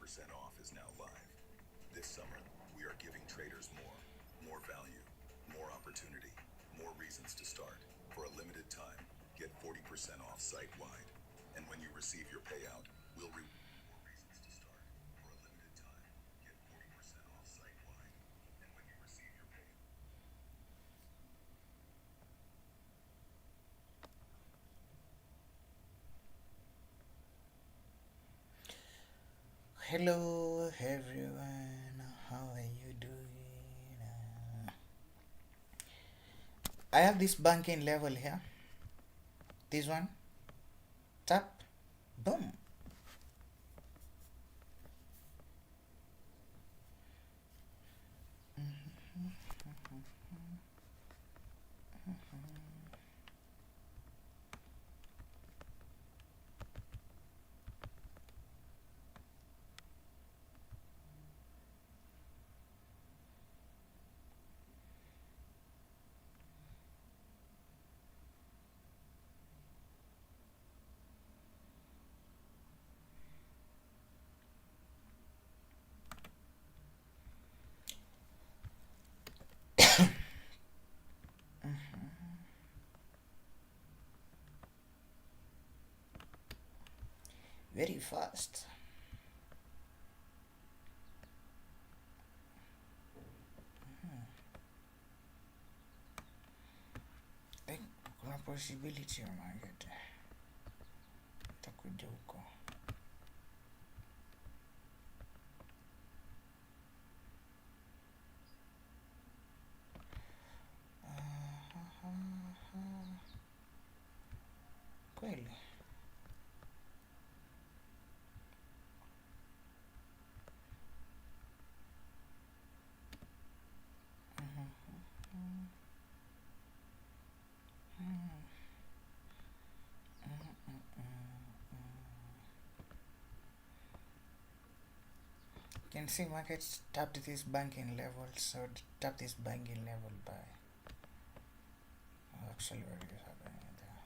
40% off is now live. This summer, we are giving traders more value, more opportunity, more reasons to start. For a limited time, get 40% off site-wide. And when you receive your payout, we'll more reasons to start. For a limited time, get 40% off site-wide. And when you receive your payout. Hello everyone, how are you doing? I have this banking level here. This one. Tap. Boom. Very fast. Kuna possibility ya market itakuja huko. Kweli. You can see markets tapped this banking level, so tap this banking level by actually what is happening there.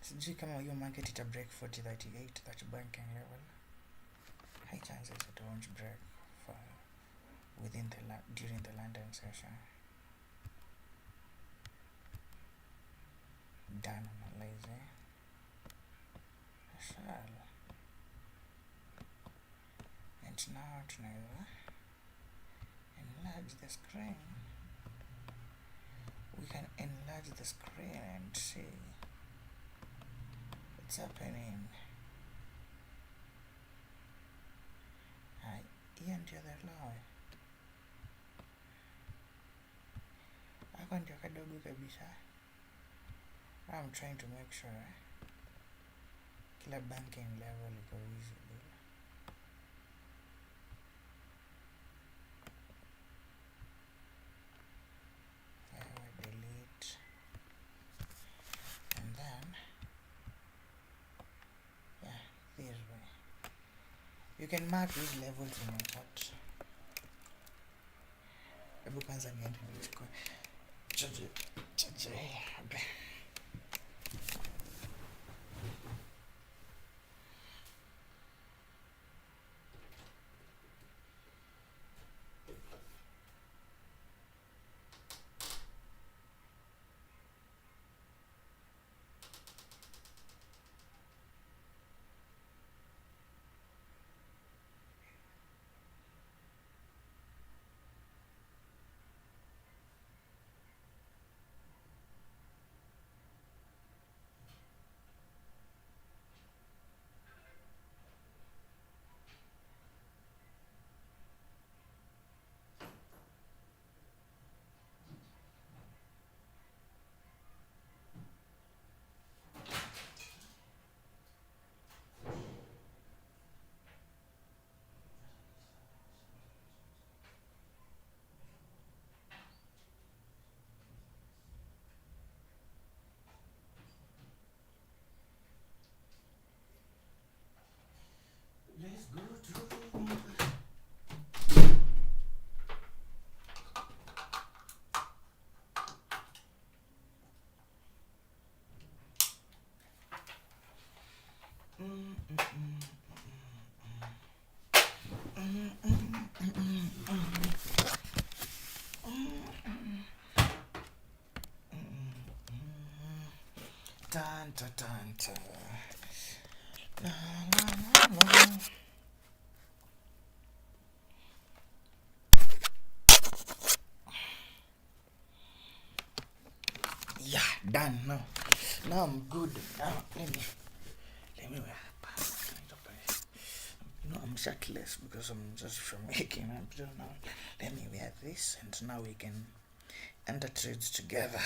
Sijui kama hiyo market ita break 4038, that banking level. High chances it won't break for within during the London session. Done analyzing. Shall. And now tunaweza enlarge the screen. We can enlarge the screen and see what's happening. Hiyo ndio the law. Hako ndio kadogo kabisa. I'm trying to make sure kila banking level iko visible. Delete. And then this way. You can mark these levels in your chart. Hebu kwanza niende nichukue chaje. Dun, dun, dun, dun. La, la, la, la. Yeah, done. Now I'm good. Now let me wear a pants. I'm shirtless because I'm just from making up. So now let me wear this, and now we can enter trades together.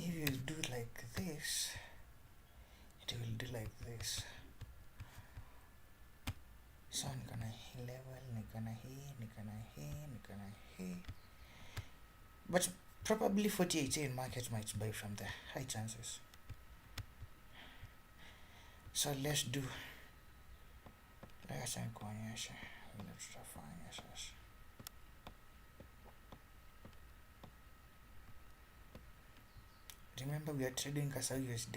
If you do like this, it will do like this. So nikana hii level, nikana hii. But probably 48 market might buy from there. High chances. So let's do. Let's kuonyesha vile tutafanya sasa. Remember we are trading Xauusd.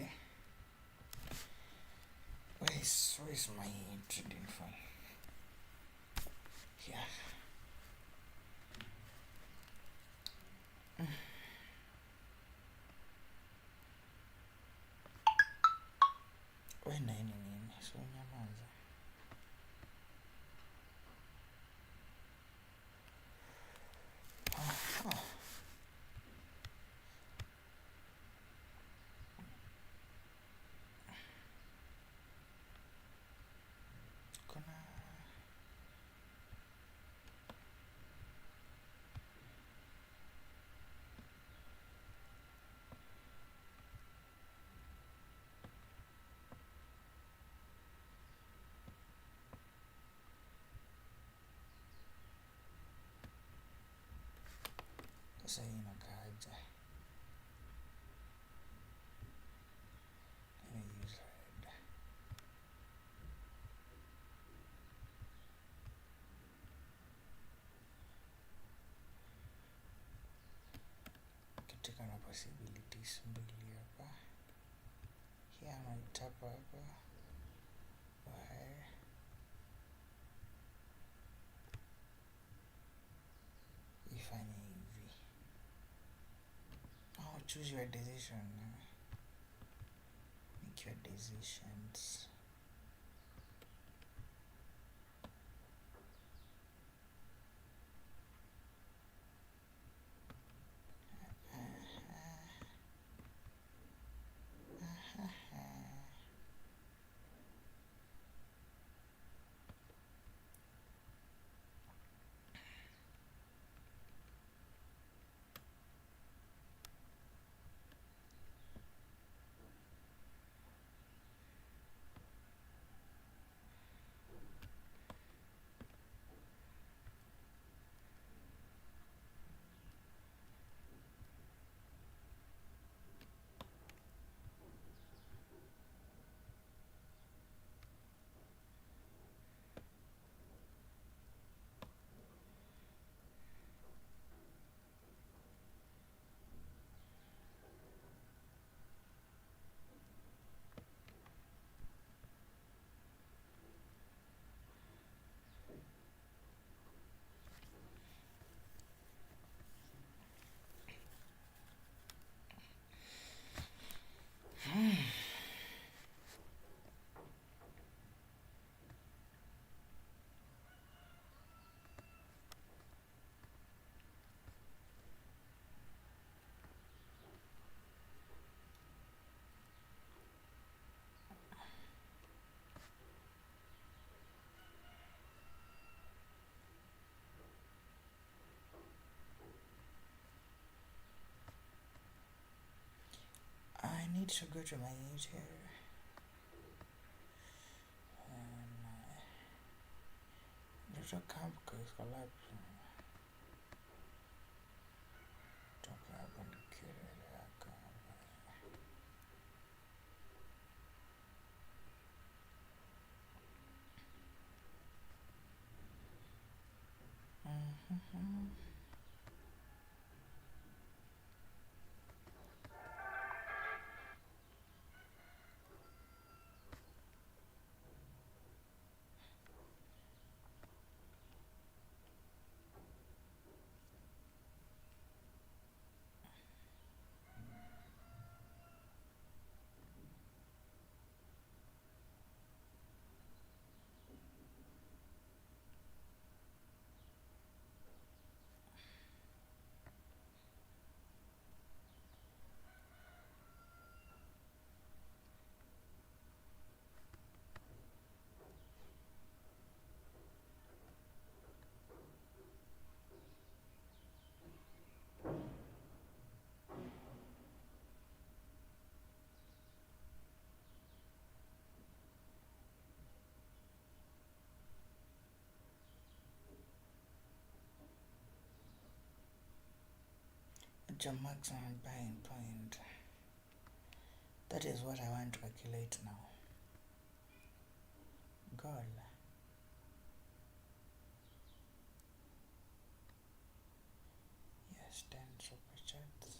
Where is my trading file? Here. Where nini? So nyamaza. Kuna sasa hii inakaaje? Let me use red. Katika na possibilities mbili hapa. Here naitapa hapa. Where? Ifanye hivi. Oh, choose your decision. Make your decisions. I need to go to my YouTube. Little camp is collapsed. Toka hapa nikirelea kama. your maximum buying point. That is what I want to calculate now. Goal. Yes, 10 super chats.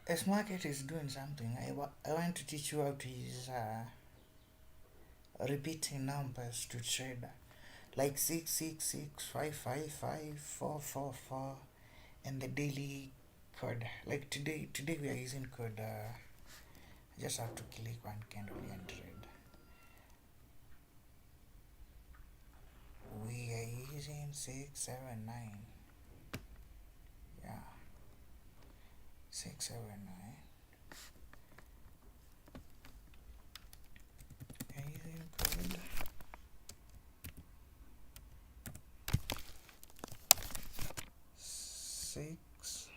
This market is doing something. I want to teach you how to use repeating numbers to trade, like 666, 555, 444, and the daily code. Like today we are using code. I just have to click one candle and trade. We are using 679. Yeah, 679. Using code. Six.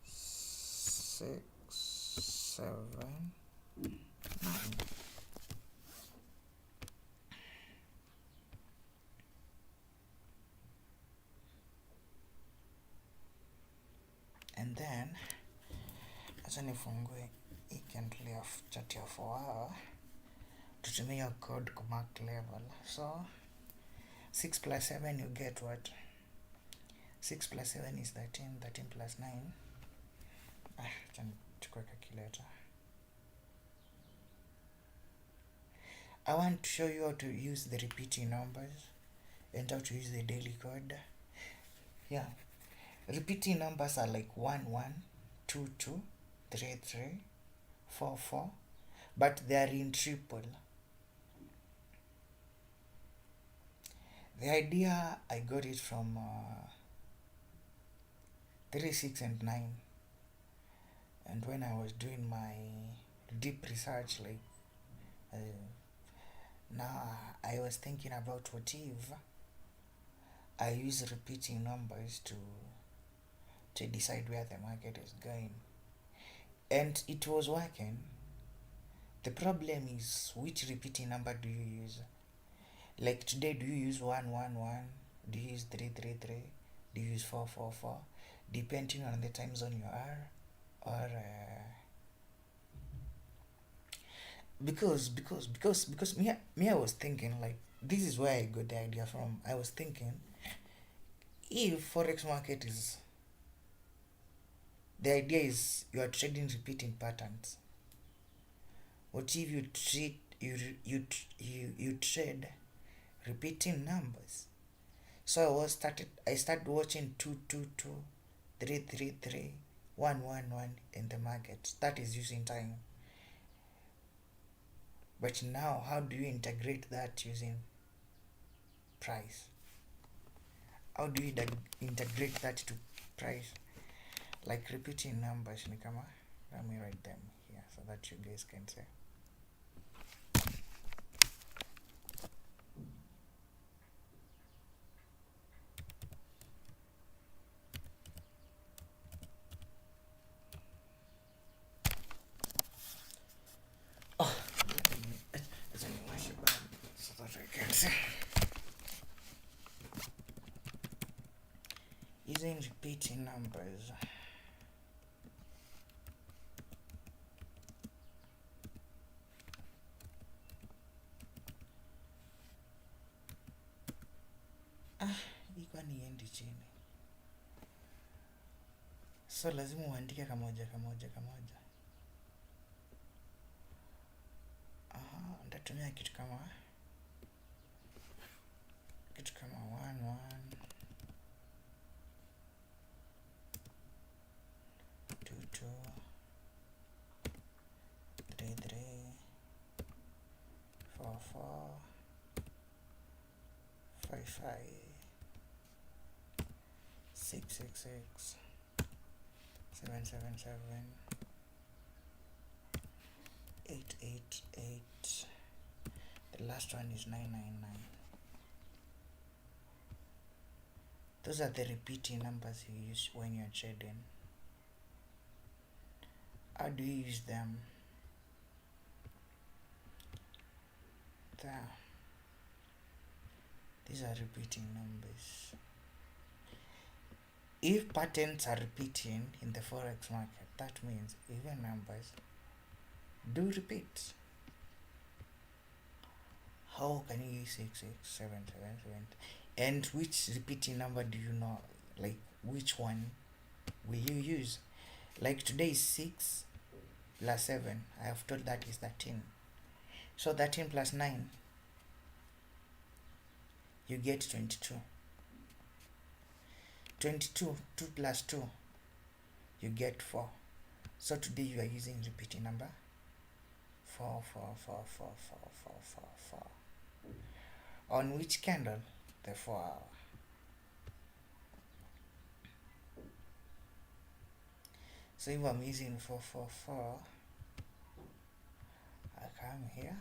Six, 7, 9. And then acha nifungue hii candle ya chart ya 4 hour tutumia code kumark level. So 6 plus 7 you get what? 6 plus 7 is 13. 13 plus 9. Chukua calculator. I want to show you how to use the repeating numbers and how to use the daily code. Yeah. Repeating numbers are like 1, 1, 2, 2, 3, 3, 4, 4, but they are in triple. The idea, I got it from 3, 6, and 9. And when I was doing my deep research, like now I was thinking about what if I use repeating numbers to decide where the market is going. And it was working. The problem is, which repeating number do you use? Like today, do you use 1, 1, 1? Do you use 3, 3, 3? Do you use 4, 4, 4? Depending on the time zone you are, or because me I was thinking, like, this is where I got the idea from. I was thinking, if forex market is, the idea is you are trading repeating patterns. What if you trade repeating numbers? So I started watching 2, 2, 2, 3, 3, 3, 1, 1, 1 in the market. That is using time. But now, how do you integrate that using price? How do you integrate that to price? Like repeating numbers, Nikama. Let me write them here so that you guys can say. Oh, let me wash your bag so that I can say. Using repeating numbers. Iko niendi chini. So lazima uandike kamoja. Nitatumia kitu kama 1 1 2 2 3 3 4 4 5 5 6 6 6 7 7 7 8 8 8. The last one is 9 9 9. Those are the repeating numbers you use when you're trading. How do you use them? There. These are repeating numbers. If patterns are repeating in the forex market, that means even numbers do repeat. How can you use 6 6 7 7 7? And which repeating number do you know? Like which one will you use? Like today is 6 plus 7. I have told that is 13. So 13 plus 9, you get 22. 22, 2 plus 2, you get 4. So today you are using repeating number 4 4 4 4 4 4 4 4. On which candle? The 4 hour. So if I'm using 4 4 4, I come here,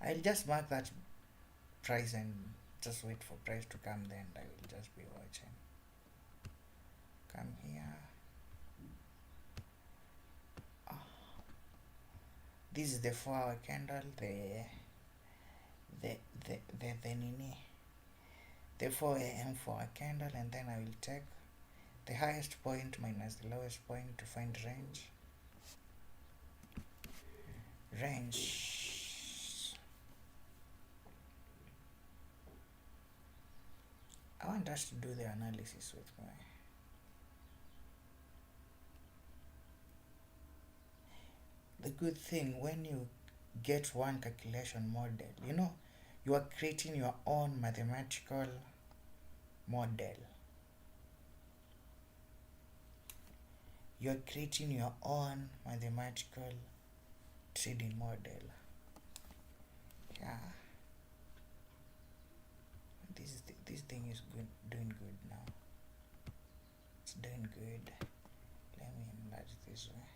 I'll just mark that price and just wait for price to come, then I will just be watching. Come here. This is the 4 hour candle, the 4 a.m. 4 hour candle, and then I will take the highest point minus the lowest point to find range. I want us to do the analysis with me. The good thing, when you get one calculation model, you are creating your own mathematical model. You are creating your own mathematical trading model. Yeah. This thing is doing good now. It's doing good. Let me enlarge this way.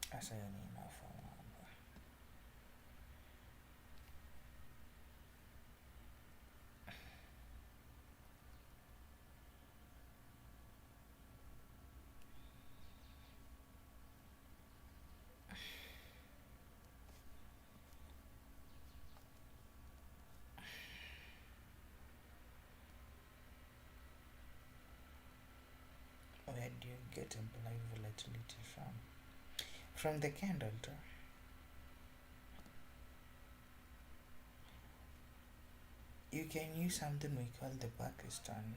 That's enough. Where do you get a live volatility from? From the candle too. You can use something we call the Pakistan,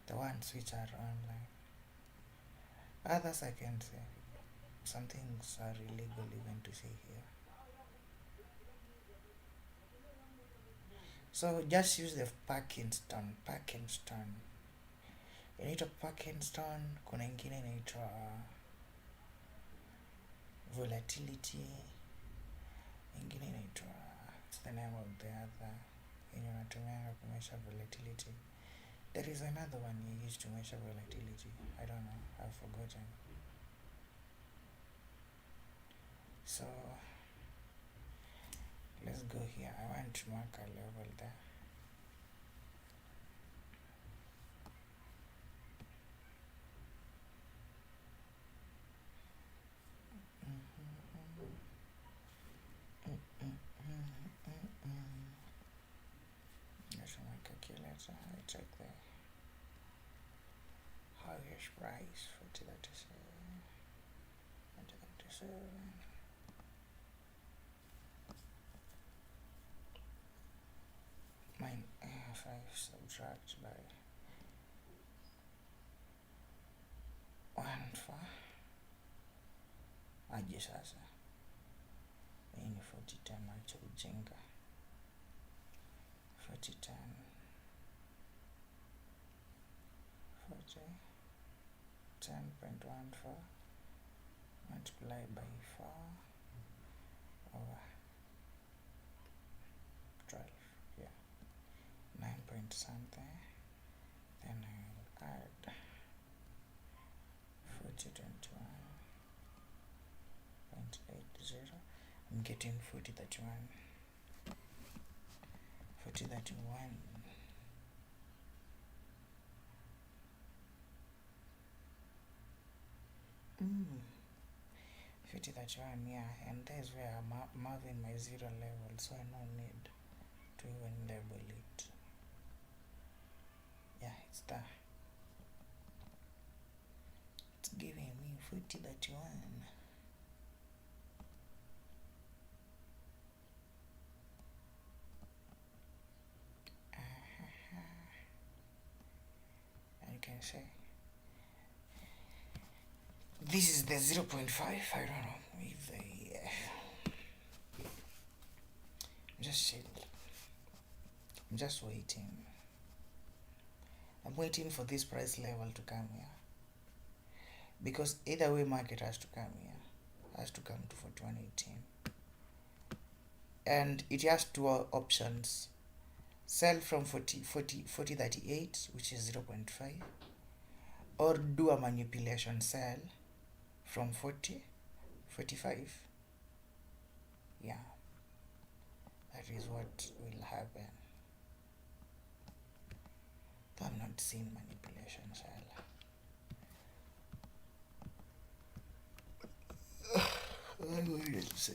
the ones which are online. Others I can say. Some things are illegal even to say here. So just use the Pakistan. Inaitwa Pakistan, kuna ingine inaitwa volatility, ingine inaitwa, what's the name of the other yenye unatumia kumeasure volatility? There is another one you used to measure volatility. I don't know, I've forgotten. So let's go here. I want to mark a level there. There's my calculator. I check the highest price for 237. 237. Mine if I subtract by 1 4 aje sasa. Hii ni 4010 acha ujinga. 4010 10.14 multiplied by 4 over 12, yeah, 9 point something. Then I'll add 4021.80. I'm getting 4031. 4031. 4031, yeah, and that's where I'm having my zero level, so I no need to even label it. Yeah, it's there. It's giving me 4031. And you can say this is the 0.5. I don't know if they just chill. I'm just waiting. I'm waiting for this price level to come here, because either way market has to come here, has to come to 4118, and it has two options: sell from 4038, which is 0.5, or do a manipulation sell from 45. Yeah, that is what will happen. Though I'm not seeing manipulation sell. I will say.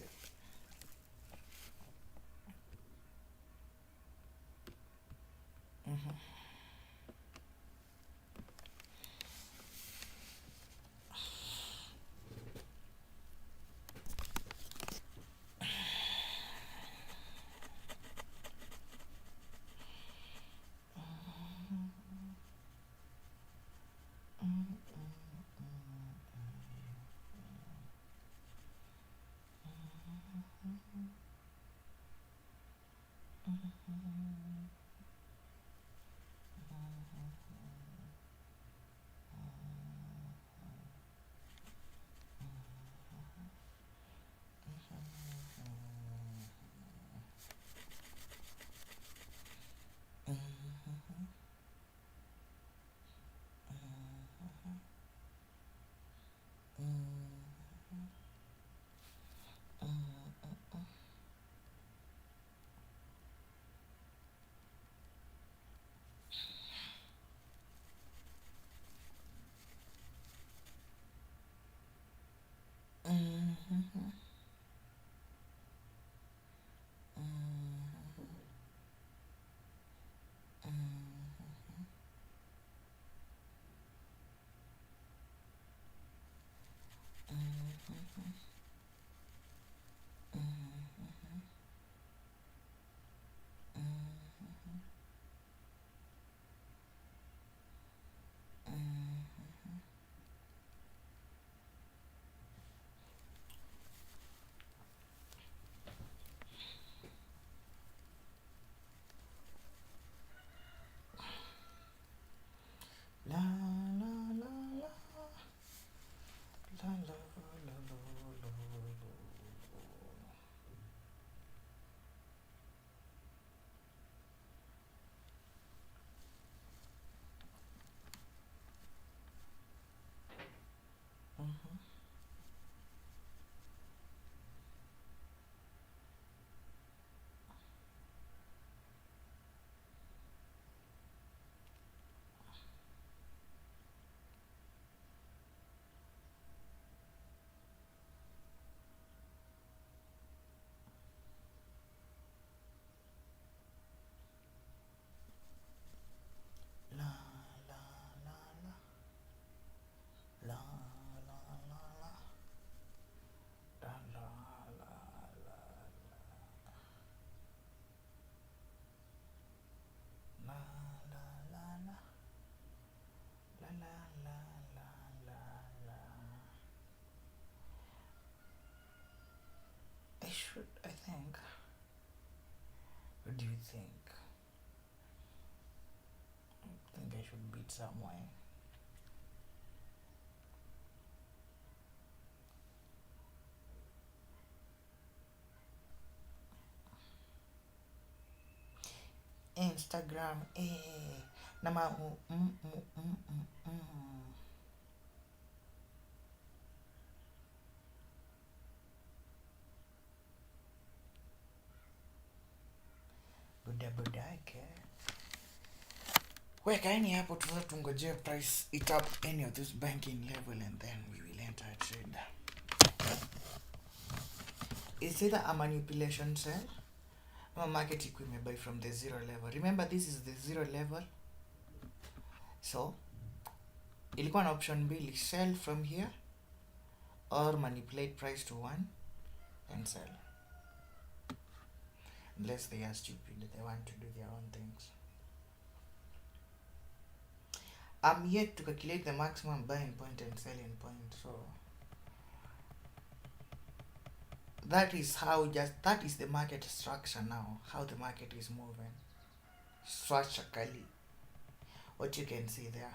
What do you think? I think I should beat somewhere. Instagram, nama budake wekaeni hapo, tuza tungojea price it up any of this banking level and then we will enter a trade. It's either a manipulation sell or market equipment buy from the zero level. Remember, this is the zero level, so ilikuwa na option mbili: sell from here or manipulate price to 1 and sell, unless they are stupid, they want to do their own things. I'm yet to calculate the maximum buying point and selling point, so that is the market structure now, how the market is moving structurally, what you can see there.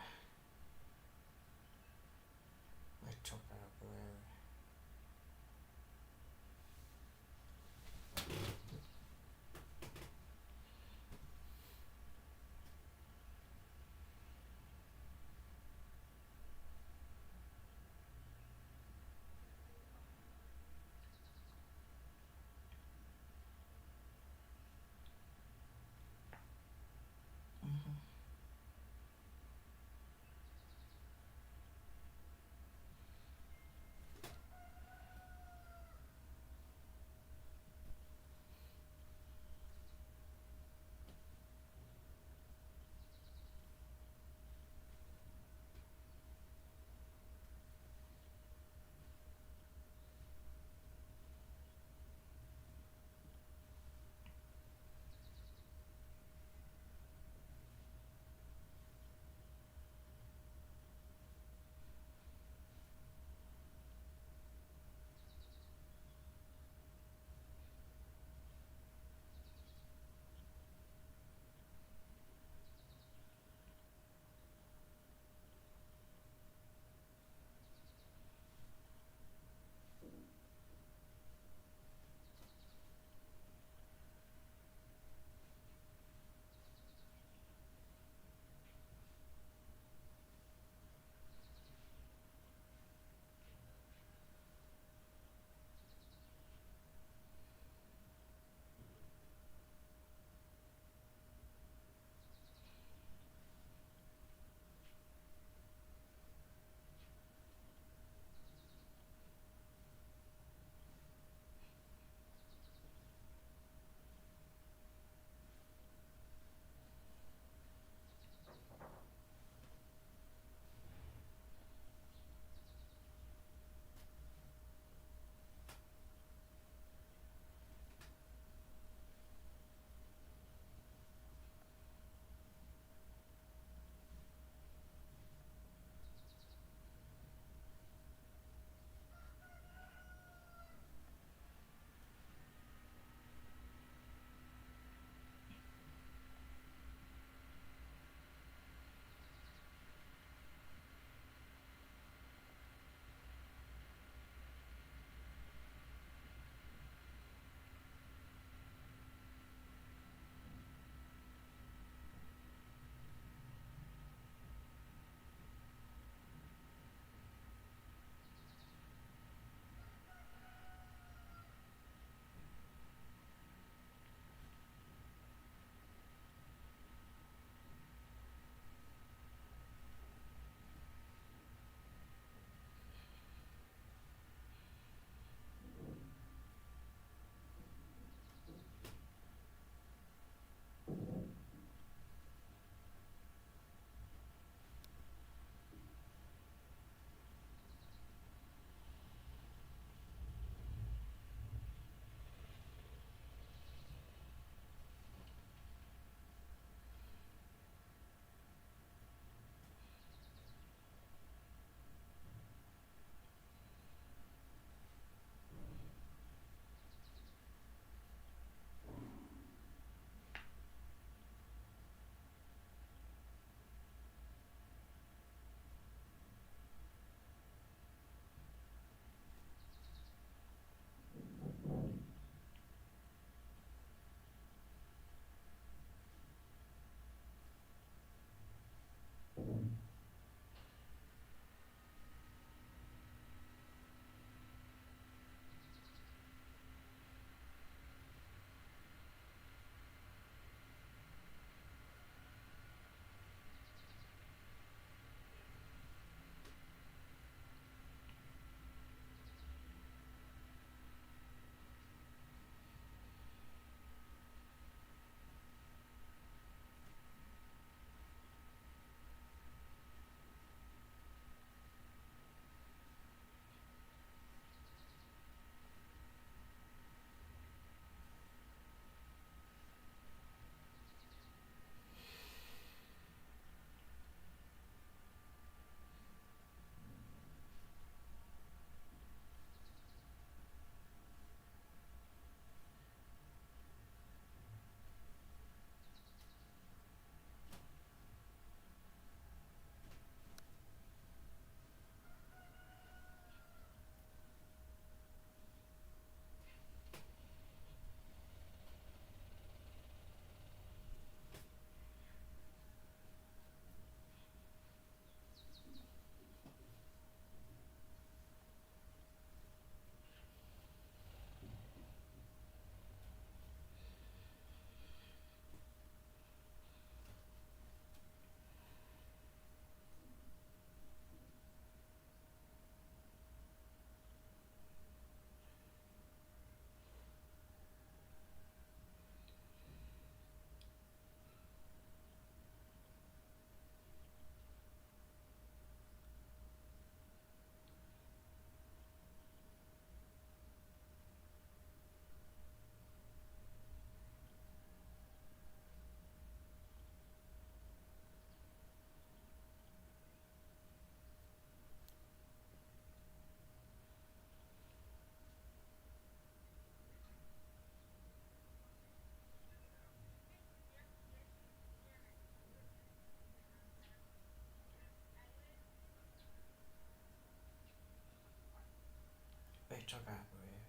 kutoka hapo wewe.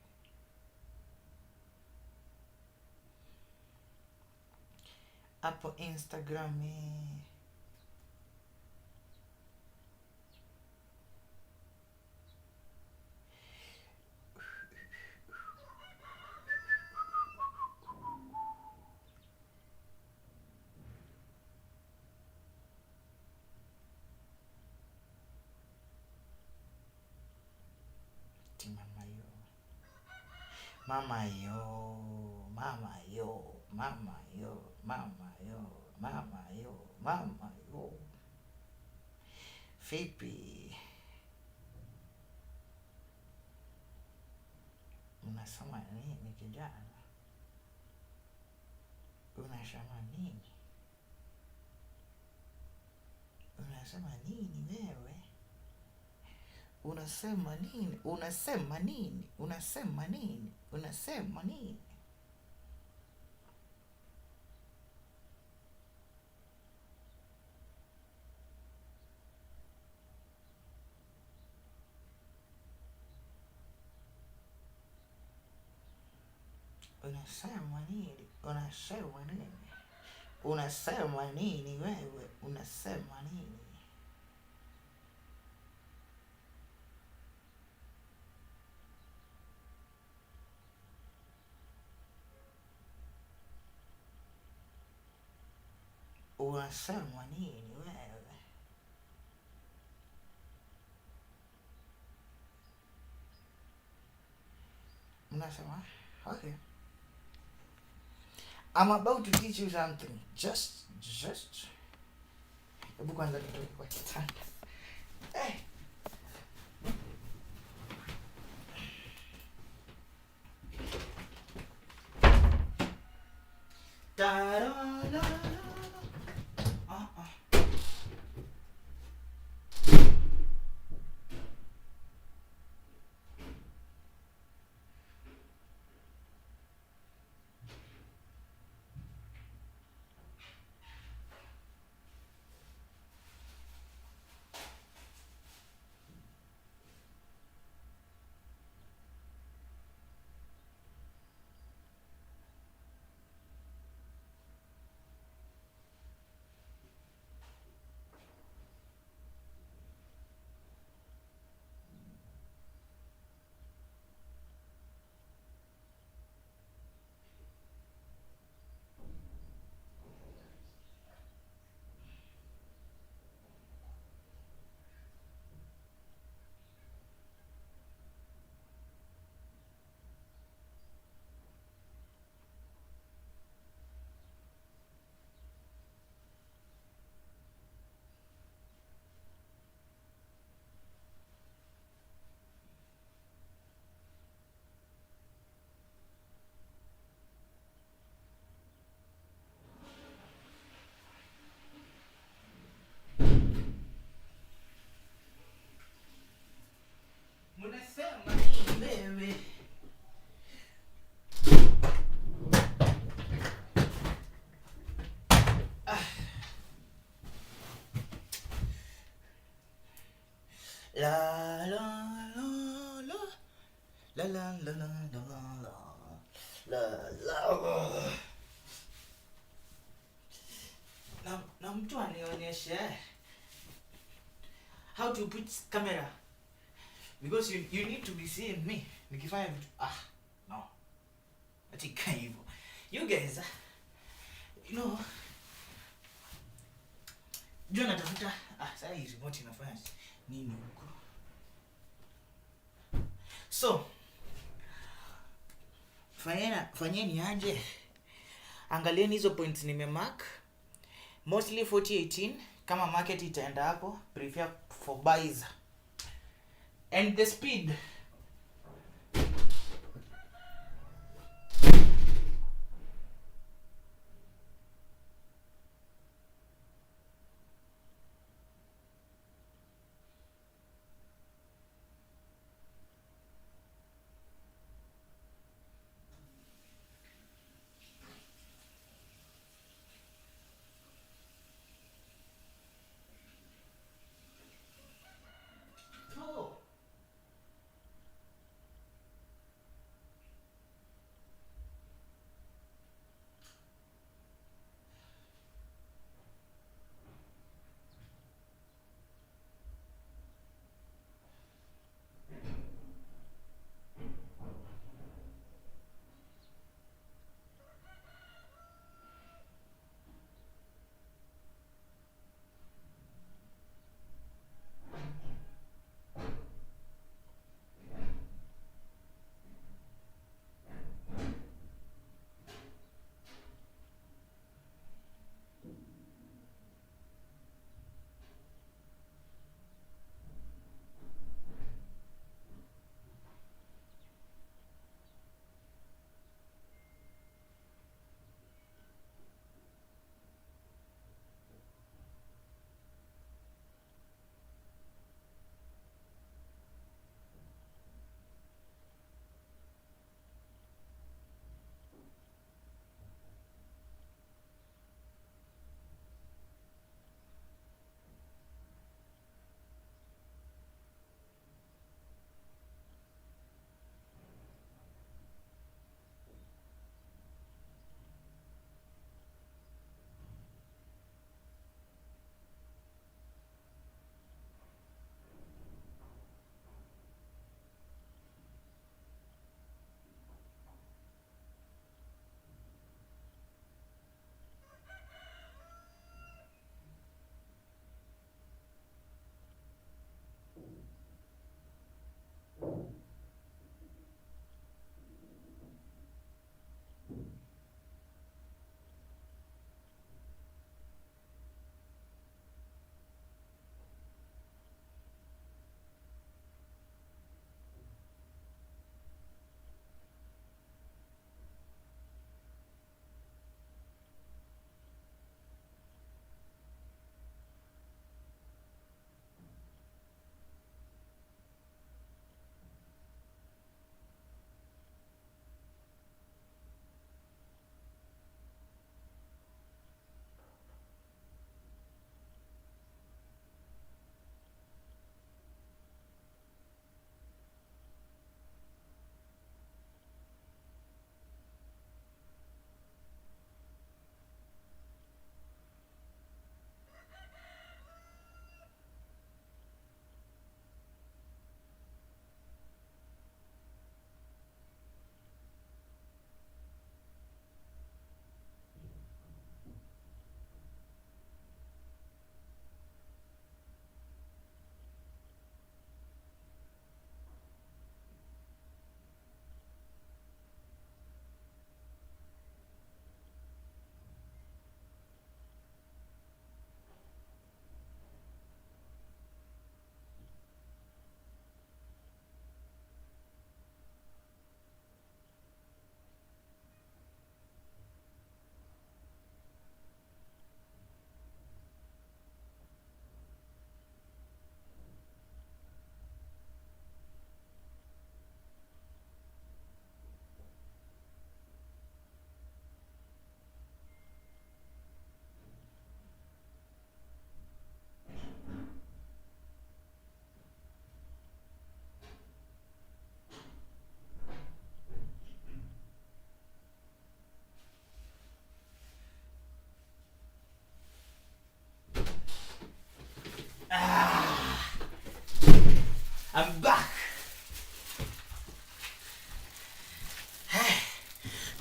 Hapo Instagram mama yo, mama yo, mama yo, mama yo, mama yo, mama yo. Vipi? Unasema nini kijana? Unasema nini? Unasema nini wewe? Unasema nini? Unasema nini? Unasema nini? Unasema nini? Unasema nini? Unasema nini? Unasema nini wewe? Unasema nini? Unasema nini wewe? Unasema? Okay. I'm about to teach you something. Just. Hebu kwanza tutoke kwa kitanda. Hey. Unasema nini wewe? La la la la la la la la la la. Na mtu anionyeshe how to put camera, because you need to be seeing me nikifanya vitu. No, atika hivyo. You guys, you know, jua natafuta sasa hii remote inafanya nini huko? So fanyeni aje, angalieni hizo points nimemark, mostly 4018. Kama market itaenda hapo, prefer for buys. And the speed,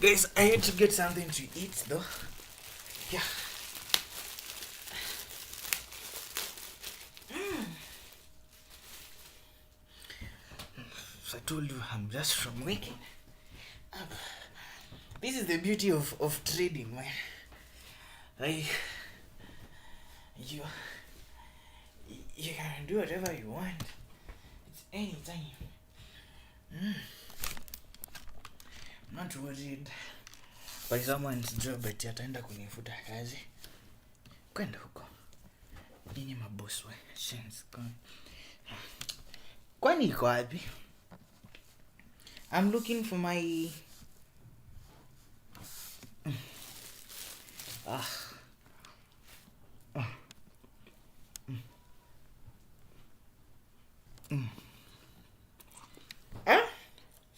Guys, I had to get something to eat though. Yeah. So I told you I'm just from waking up. This is the beauty of trading, man. Like you you can do whatever you want. It's anytime. I'm not worried by someone's job ati ataenda kunifuta kazi. Kwenda huko. Nyinyi maboss we. Shenzi. Kwani iko wapi? I'm looking for my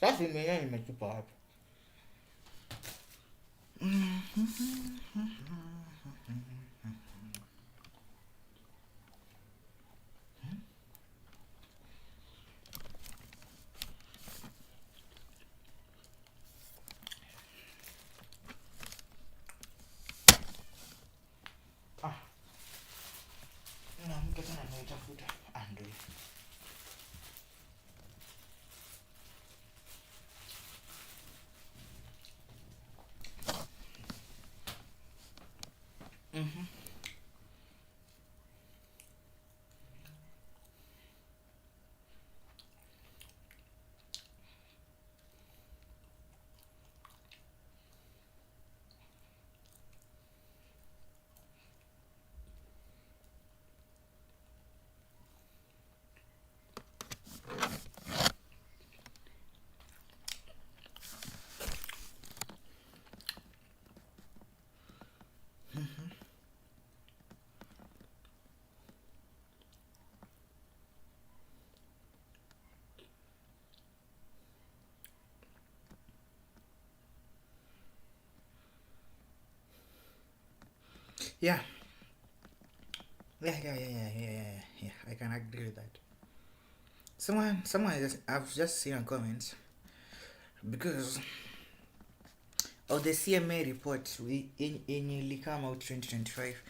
sasa mwenyewe nimetupa wapi? Mke tena anaitafuta ando. Yeah. Yeah. I can agree with that. Someone I've just seen a comment because of the CMA report in come out 2025.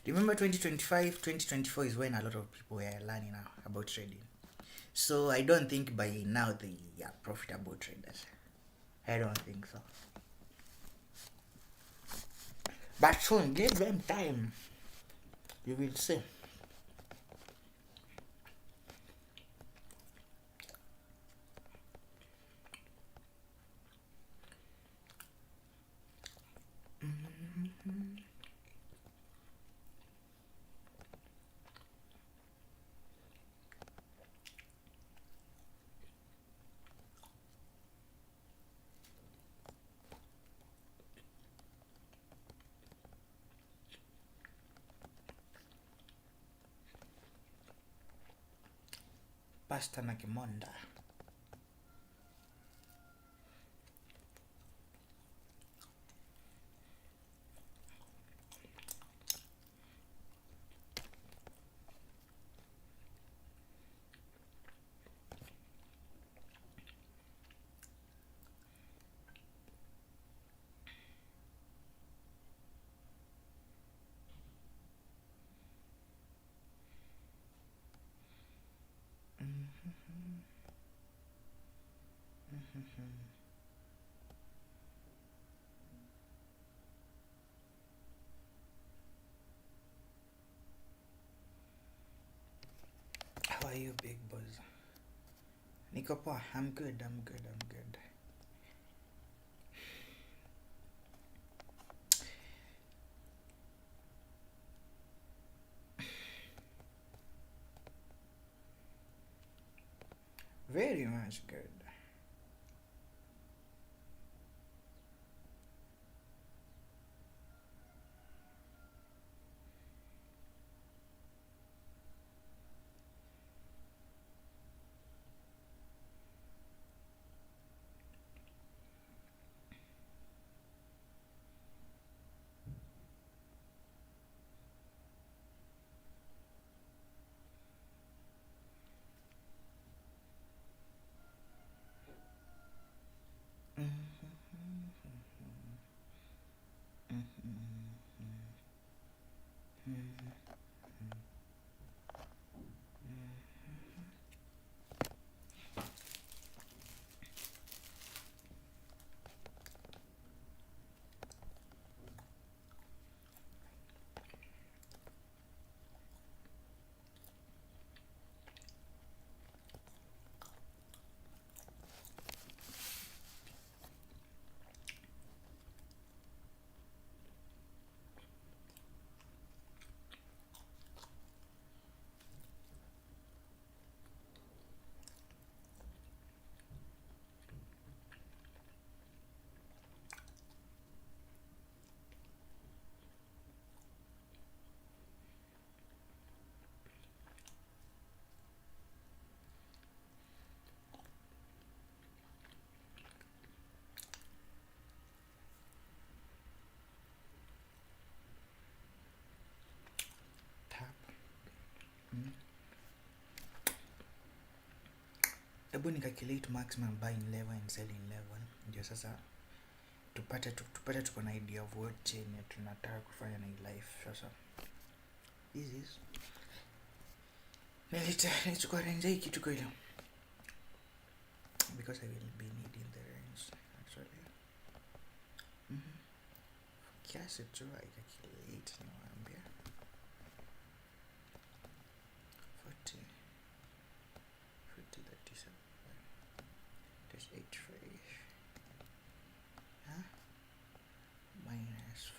Remember 2025, 2024 is when a lot of people were learning now about trading. So I don't think by now they are profitable traders. I don't think so. But soon, give them time. You will see. Pasta na kimonda. How are you, Bigboss? Niko poa. I'm good. Very much good. hebu ni calculate maximum buying level and selling level, ndio sasa tupate tuko na idea of what chenye tunataka kufanya na life. Sasa this is nilichukua range hii kitu kwa ile because I will be needing the range actually. Kiasi tu I calculate nawaambia 40 37 that's 85 minus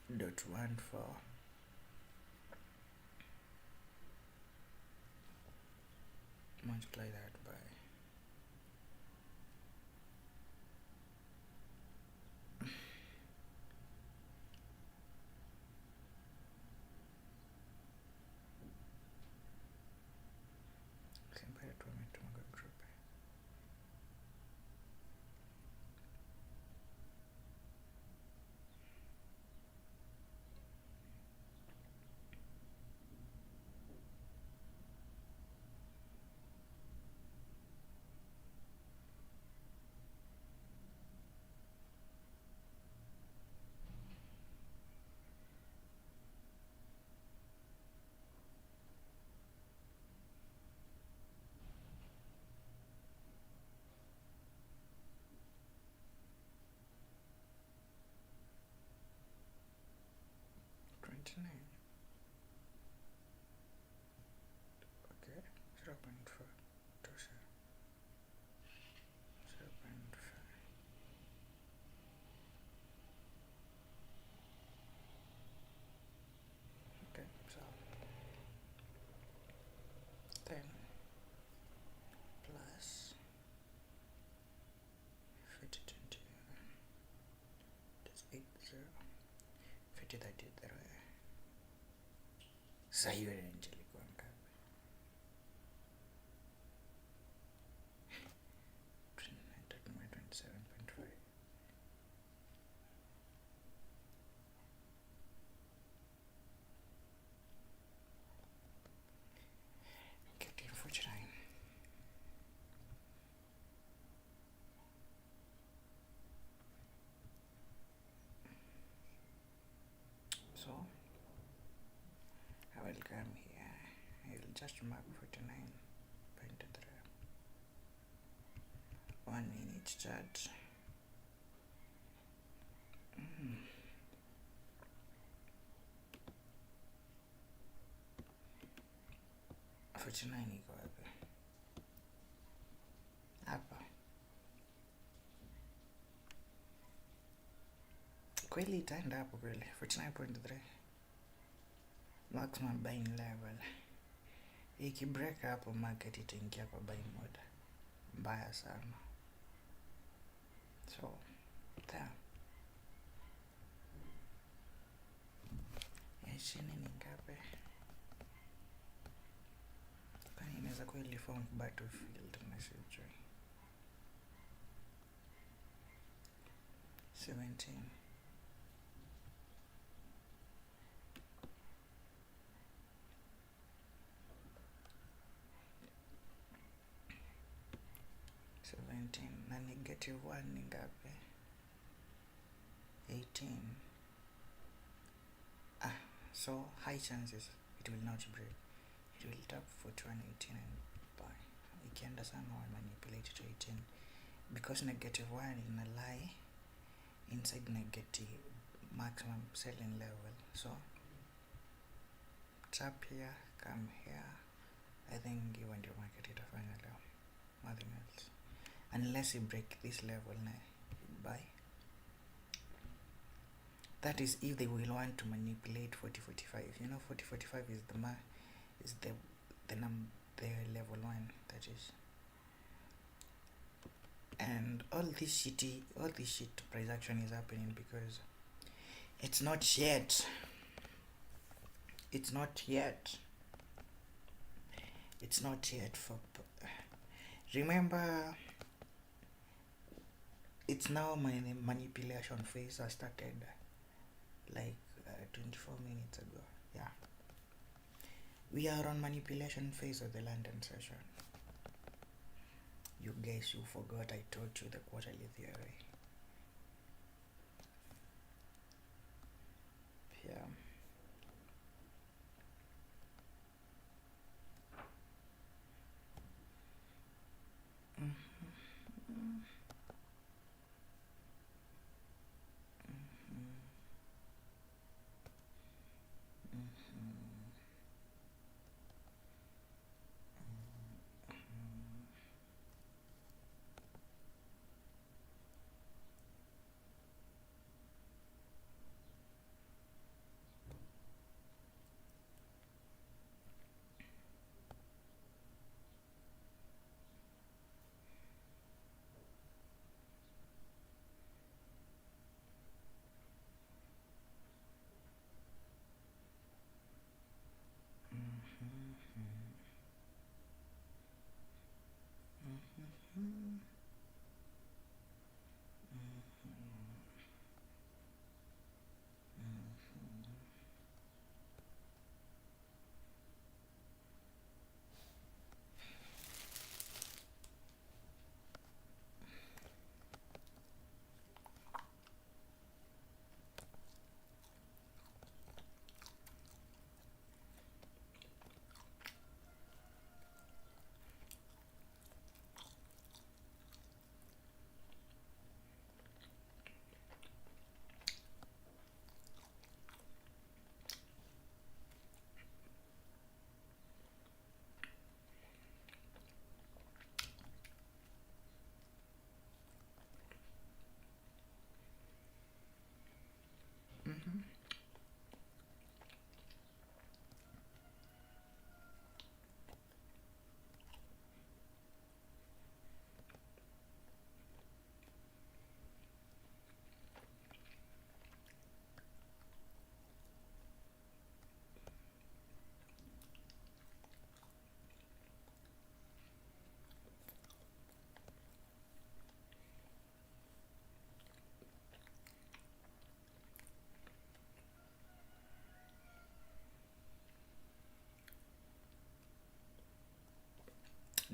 4010.14 multiply that by okay 0.4 tosha 0.5 okay so 10 plus 50 that's 80 50 that did there sasa hiyo range ilikuwa ngapi? 27.5 getting 49 so I will come here, I will just mark 49.3 1 minute start. 49 iko wapi? Hapa kweli itaenda hapo kweli? 49.3 maximum buying level. Ikibreak hapo market itaingia kwa buying mode mbaya sana. So there ya chini ni ngapi? Kwani inaweza kweli form battlefield na sijui 17 na negative 1 ni ngapi? 18. So high chances it will not break. It will tap for 218 and buy. Ikienda sana wa manipulate to 18 because negative 1 in a lie inside negative maximum selling level. So tap here, come here. I think you want your market itafanya leo, nothing else unless you break this level na buy. That is if they will want to manipulate 40-45. You know 40-45 is the level 1, that is. And all this shit price action is happening because it's not yet for remember, it's now my manipulation phase. I started like 24 minutes ago. Yeah, We are on manipulation phase of the London session. You guys, you forgot I taught you the quarterly theory. Yeah.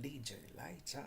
DJ Lighter.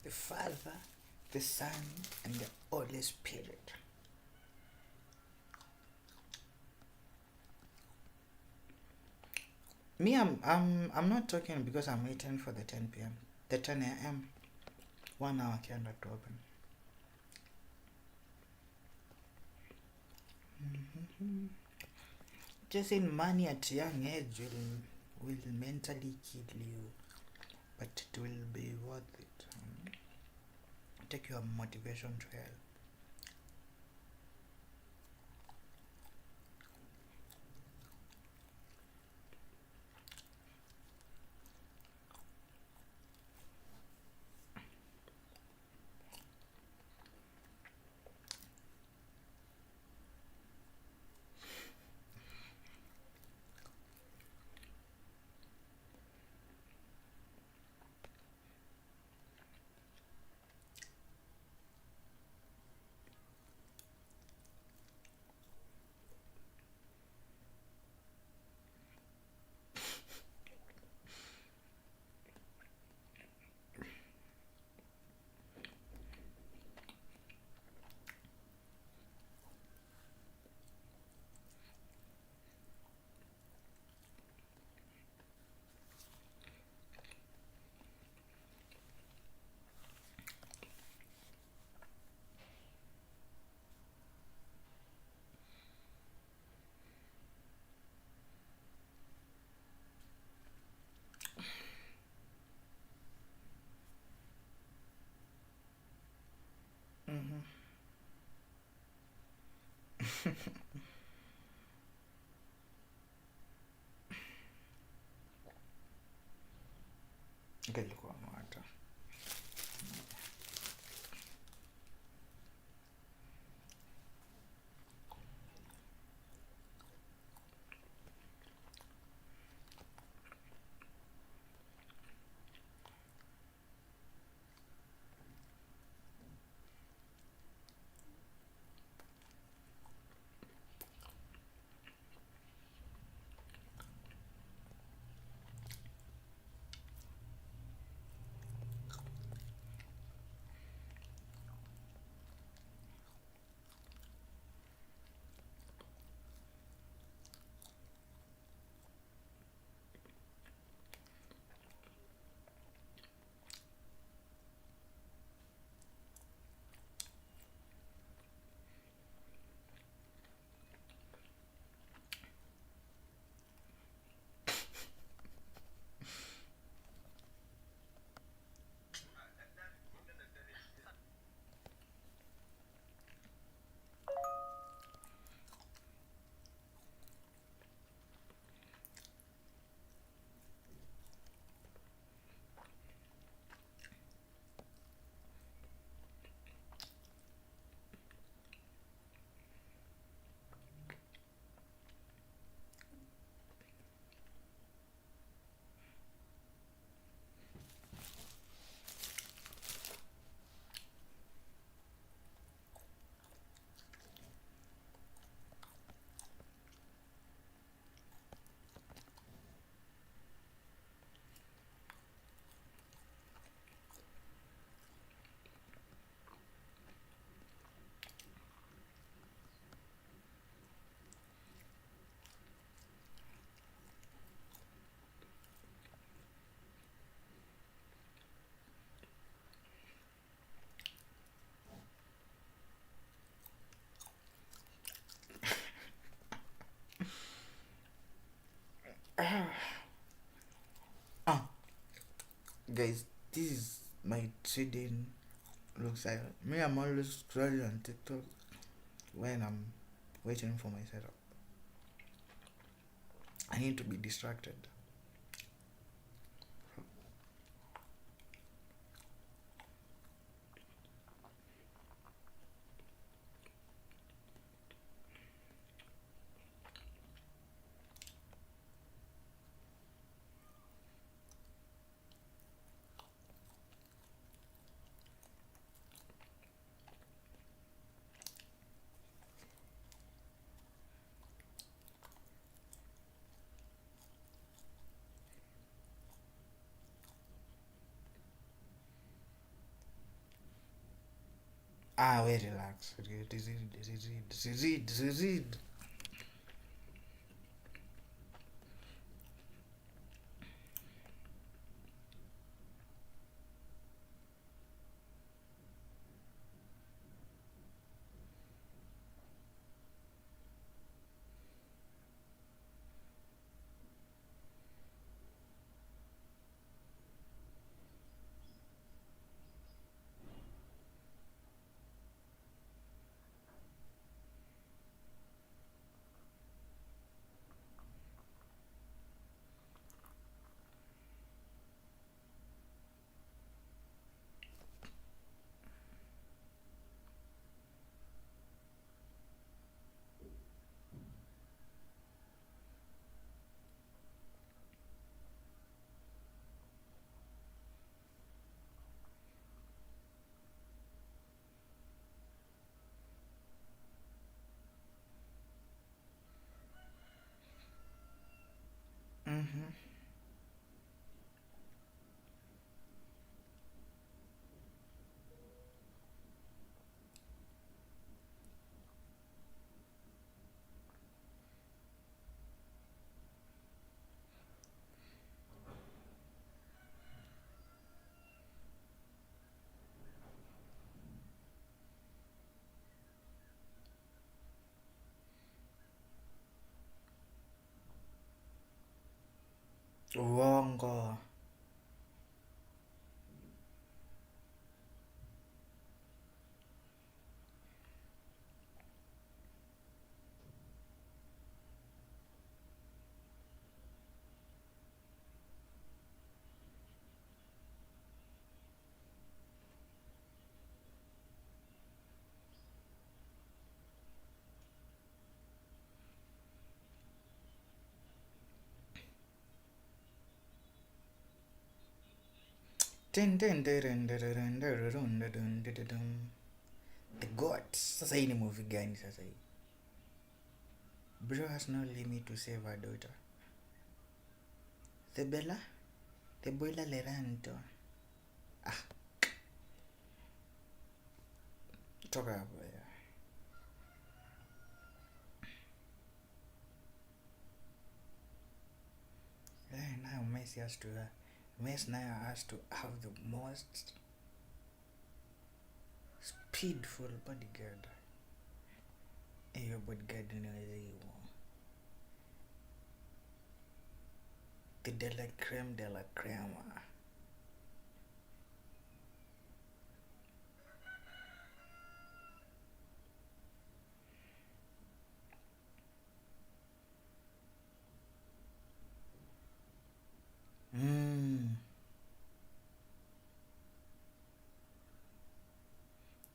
The Father, the Son, and the Holy Spirit. Me, I'm not talking because I'm waiting for the 10 p.m. The 10 a.m. 1 hour candle to open. Just in money at young age will mentally kill you, but it will be worth it. Take your motivation to hell. Ingelikuwa mwata. Ah, guys, this is my trading looks like. Me, I'm always scrolling on TikTok when I'm waiting for my setup. I need to be distracted. Ah, wait, relax. Read. Mm-hmm. The Gods. Sasa hii ni movie gani sasa hii? Bro has no limit to save her daughter. The Bella? The boiler leranto. Ah. Toka hapo ya. Now Messi now has to have the most speedful bodyguard. Hiyo bodyguard inaweza hiyo. The de la creme.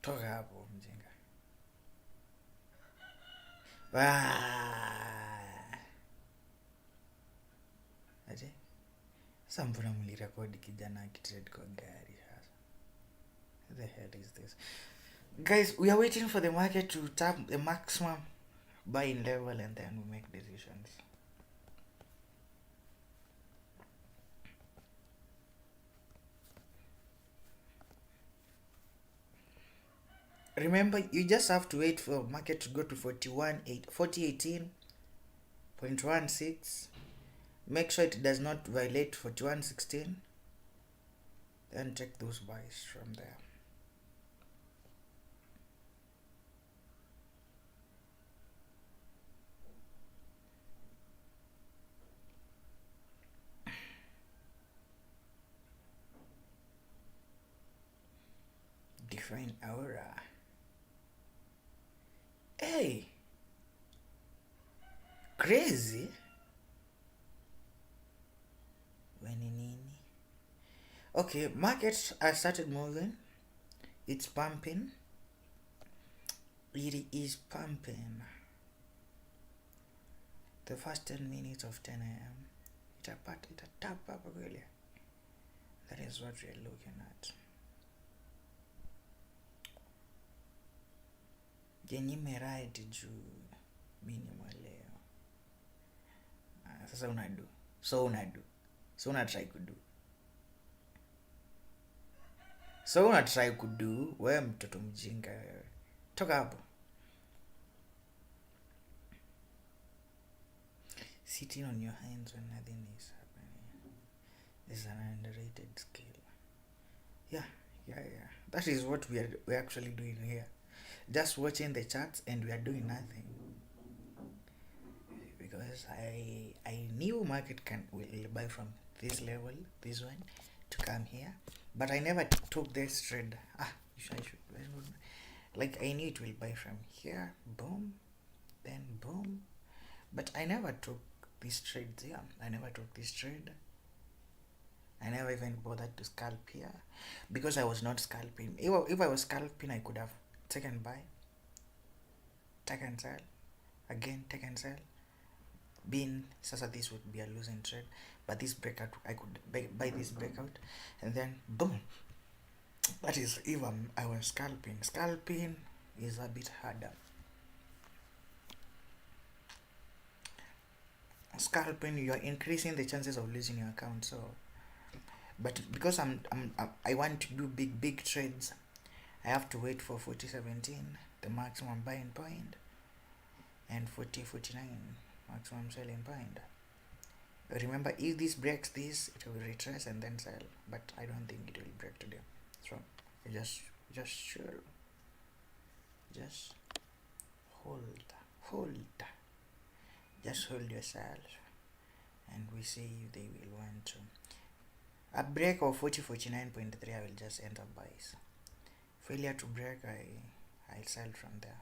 Toka hapo mjinga. Aje? Sasa mbona mlirekodi kijana akitrade kwa gari sasa? What the hell is this? Guys, we are waiting for the market to tap the maximum buying level and then we make decisions. Remember, you just have to wait for market to go to 4018.16. Make sure it does not violate 4116. Then take those buys from there. Define aura. Hey, crazy. Okay, markets have started moving. It's pumping. It is pumping. The first 10 minutes of 10 a.m. It's a tap up really. That is what we're looking at. Jenye meride juu minimal leo. Sasa unadu. So unatry kudu. So unatry kudu. Wewe mtoto mjinga wewe. Toka hapo. Sitting on your hands when nothing is happening. This is an underrated skill. Yeah. That is what we're actually doing here. Just watching the charts and we are doing nothing. Because I knew market will buy from this level, this one, to come here. But I never took this trade. I should. Like I knew it will buy from here, boom, then boom. But I never took this trade here. I never took this trade. I never even bothered to scalp here. Because I was not scalping. If I was scalping, I could have taken buy, take and sell, again take and sell. Sasa this would be a losing trade, but this breakout I could buy this breakout and then boom. That is if I was scalping. Scalping is a bit harder. Scalping, you are increasing the chances of losing your account. So, but because I want to do big trades, I have to wait for 4017, the maximum buying point, and 4049, maximum selling point. Remember, if this breaks this, it will retrace and then sell. But I don't think it will break today. So just chill. Just hold. Just hold yourself, and we see if they will want to. A break of 4049.3, I will just enter buys. Failure to break, I'll sell from there.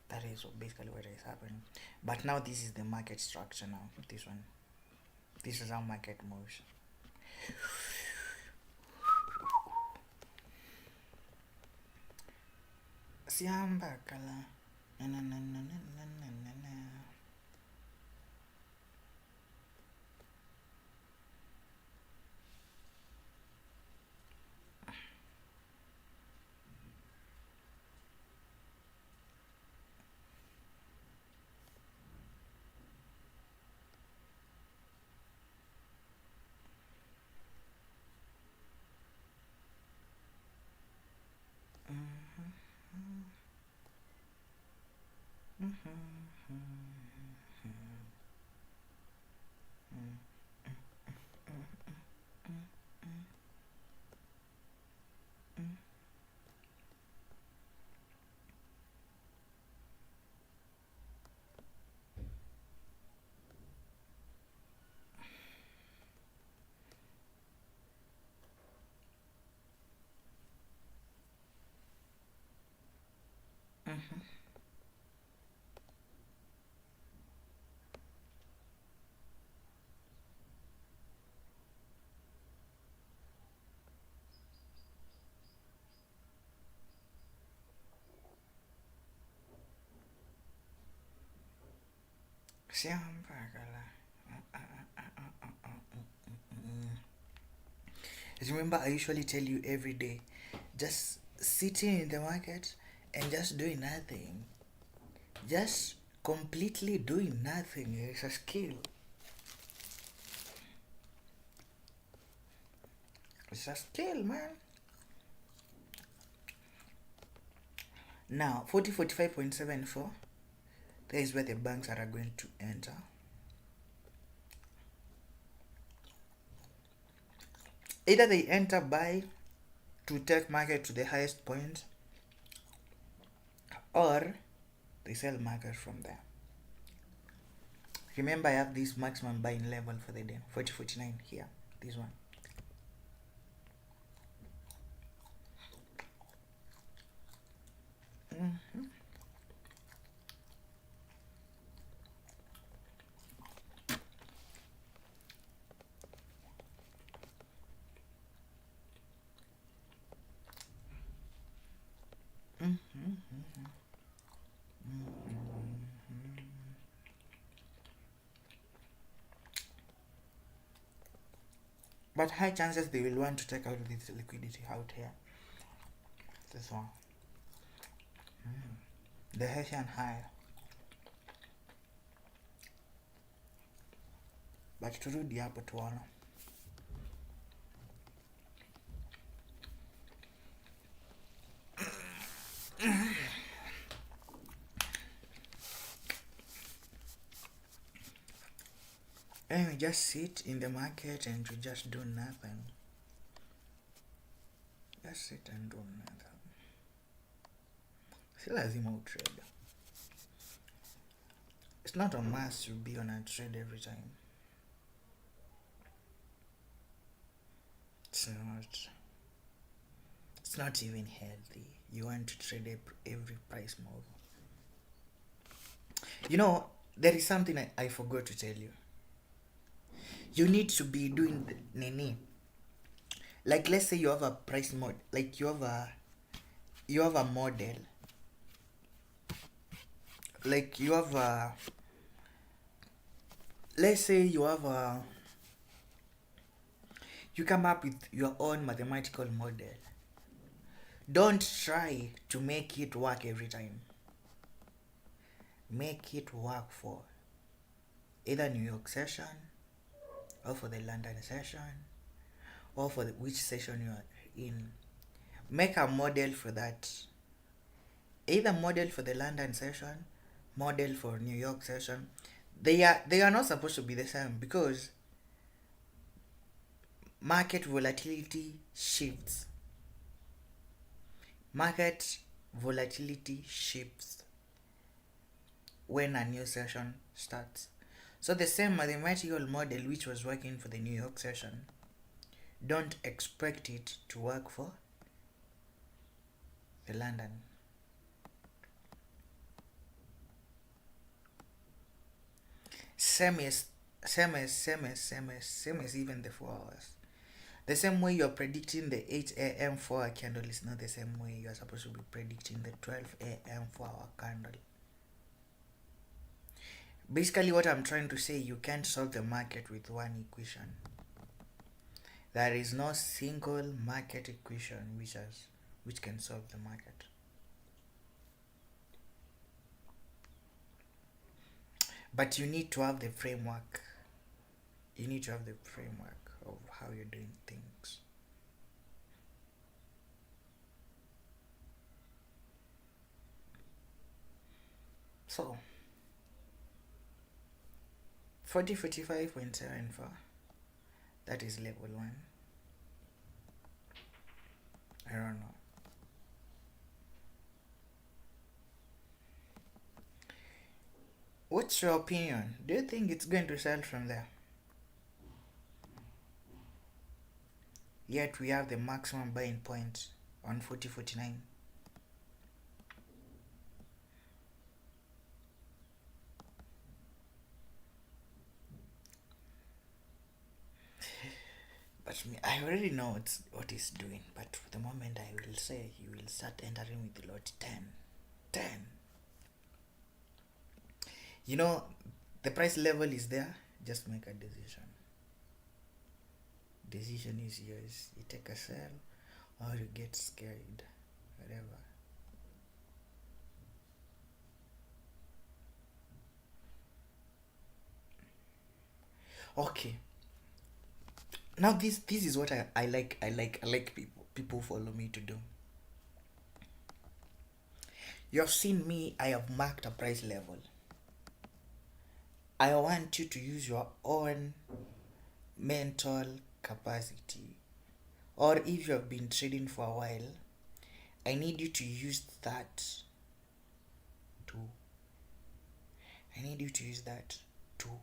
That is basically what is happening. But now this is the market structure now. This one. This is how market moves. Siamba kala. Remember, I usually tell you every day, just sitting in the market and just doing nothing. Just completely doing nothing is a skill. It's a skill, man. Now, 4045.74, that is where the banks are going to enter. Either they enter buy to take market to the highest point, or they sell market from there. Remember, I have this maximum buying level for the day, 4049 here, this one. But high chances they will want to take out this liquidity out here. This one. The Hessian high. But turudi hapo tuona. Anyway, just sit in the market and you just do nothing. Just sit and do nothing. Si lazima utrade. It's not a must to be on a trade every time. It's not even healthy. You want to trade every price move. You know, there is something I forgot to tell you. You need to be doing nini. Like, let's say you have a price mod, like you have a model, like you have a, let's say you have a, you come up with your own mathematical model. Don't try to make it work every time. Make it work for either New York session, or for the London session, or for which session you are in. Make a model for that. Either model for the London session, model for New York session. They are not supposed to be the same, because market volatility shifts. Market volatility shifts when a new session starts. So the same mathematical model which was working for the New York session, don't expect it to work for the London. Same as even the 4 hours. The same way you're predicting the 8 a.m. 4 hour candle is not the same way you're supposed to be predicting the 12 a.m. 4 hour candle. Basically, what I'm trying to say, you can't solve the market with one equation. There is no single market equation which can solve the market. But you need to have the framework. You need to have the framework of how you're doing things. So 4045.74, that is level 1. I don't know. What's your opinion? Do you think it's going to sell from there? Yet we have the maximum buying point on 4049. But me, I already know what he's doing. But for the moment, I will say he will start entering with the lot 10. 10. You know, the price level is there. Just make a decision. Decision is yours. You take a sell or you get scared. Whatever. Okay. Now this is what I like people follow me to do. You have seen me, I have marked a price level. I want you to use your own mental capacity. Or if you have been trading for a while, I need you to use that too. I need you to use that too.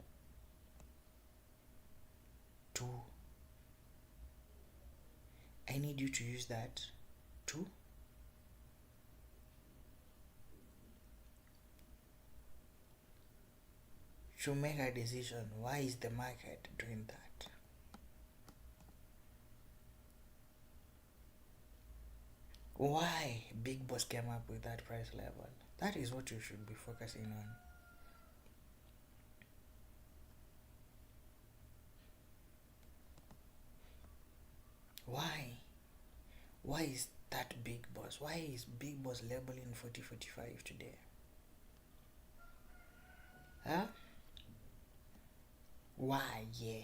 I need you to use that too. To make a decision, why is the market doing that? Why Bigboss came up with that price level? That is what you should be focusing on. Why? Why is that Bigboss? Why is Bigboss labeling 4045 today? Huh? Why? Yeah.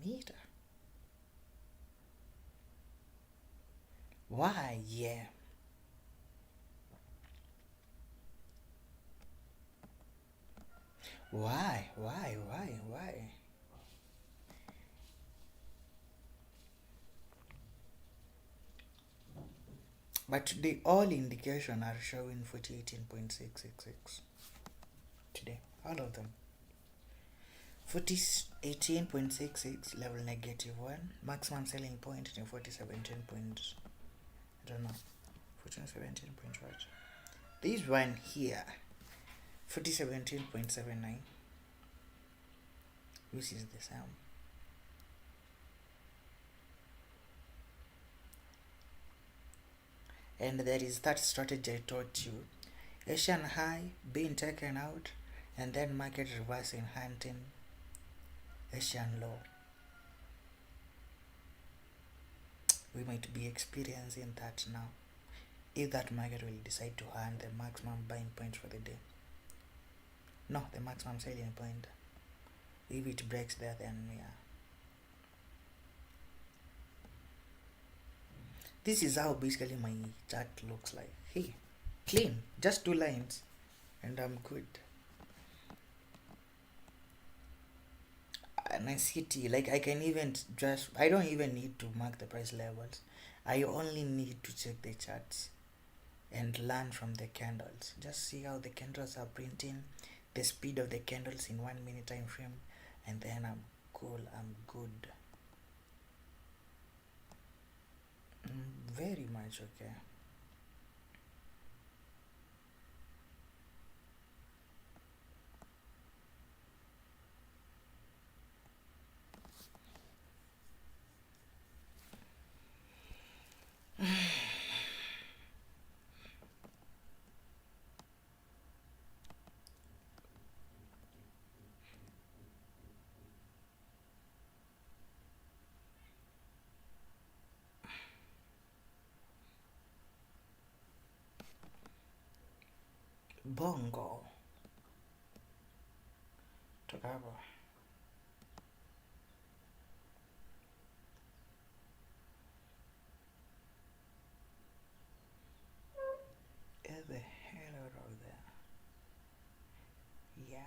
Meter. Why? Yeah. Why? But today all indication are showing 4018.666. Today. All of them. 4018.66 level -1. Maximum selling point in 4017 point. I don't know. 1417 point what? This one here. 4017.79. Which is the same. And there is that strategy I taught you. Asian high being taken out and then market reversing hunting Asian low. We might be experiencing that now if that market will decide to earn the maximum buying point for the day. No, the maximum selling point. If it breaks there, then yeah. This is how basically my chart looks like. Hey, clean, just 2 lines and I'm good. And I see T, like I can even just, I don't even need to mark the price levels. I only need to check the charts and learn from the candles. Just see how the candles are printing, the speed of the candles in 1 minute time frame, and then I'm cool, I'm good. Very much okay. bongo. Toka hapo. Get the hell out of there. Yeah.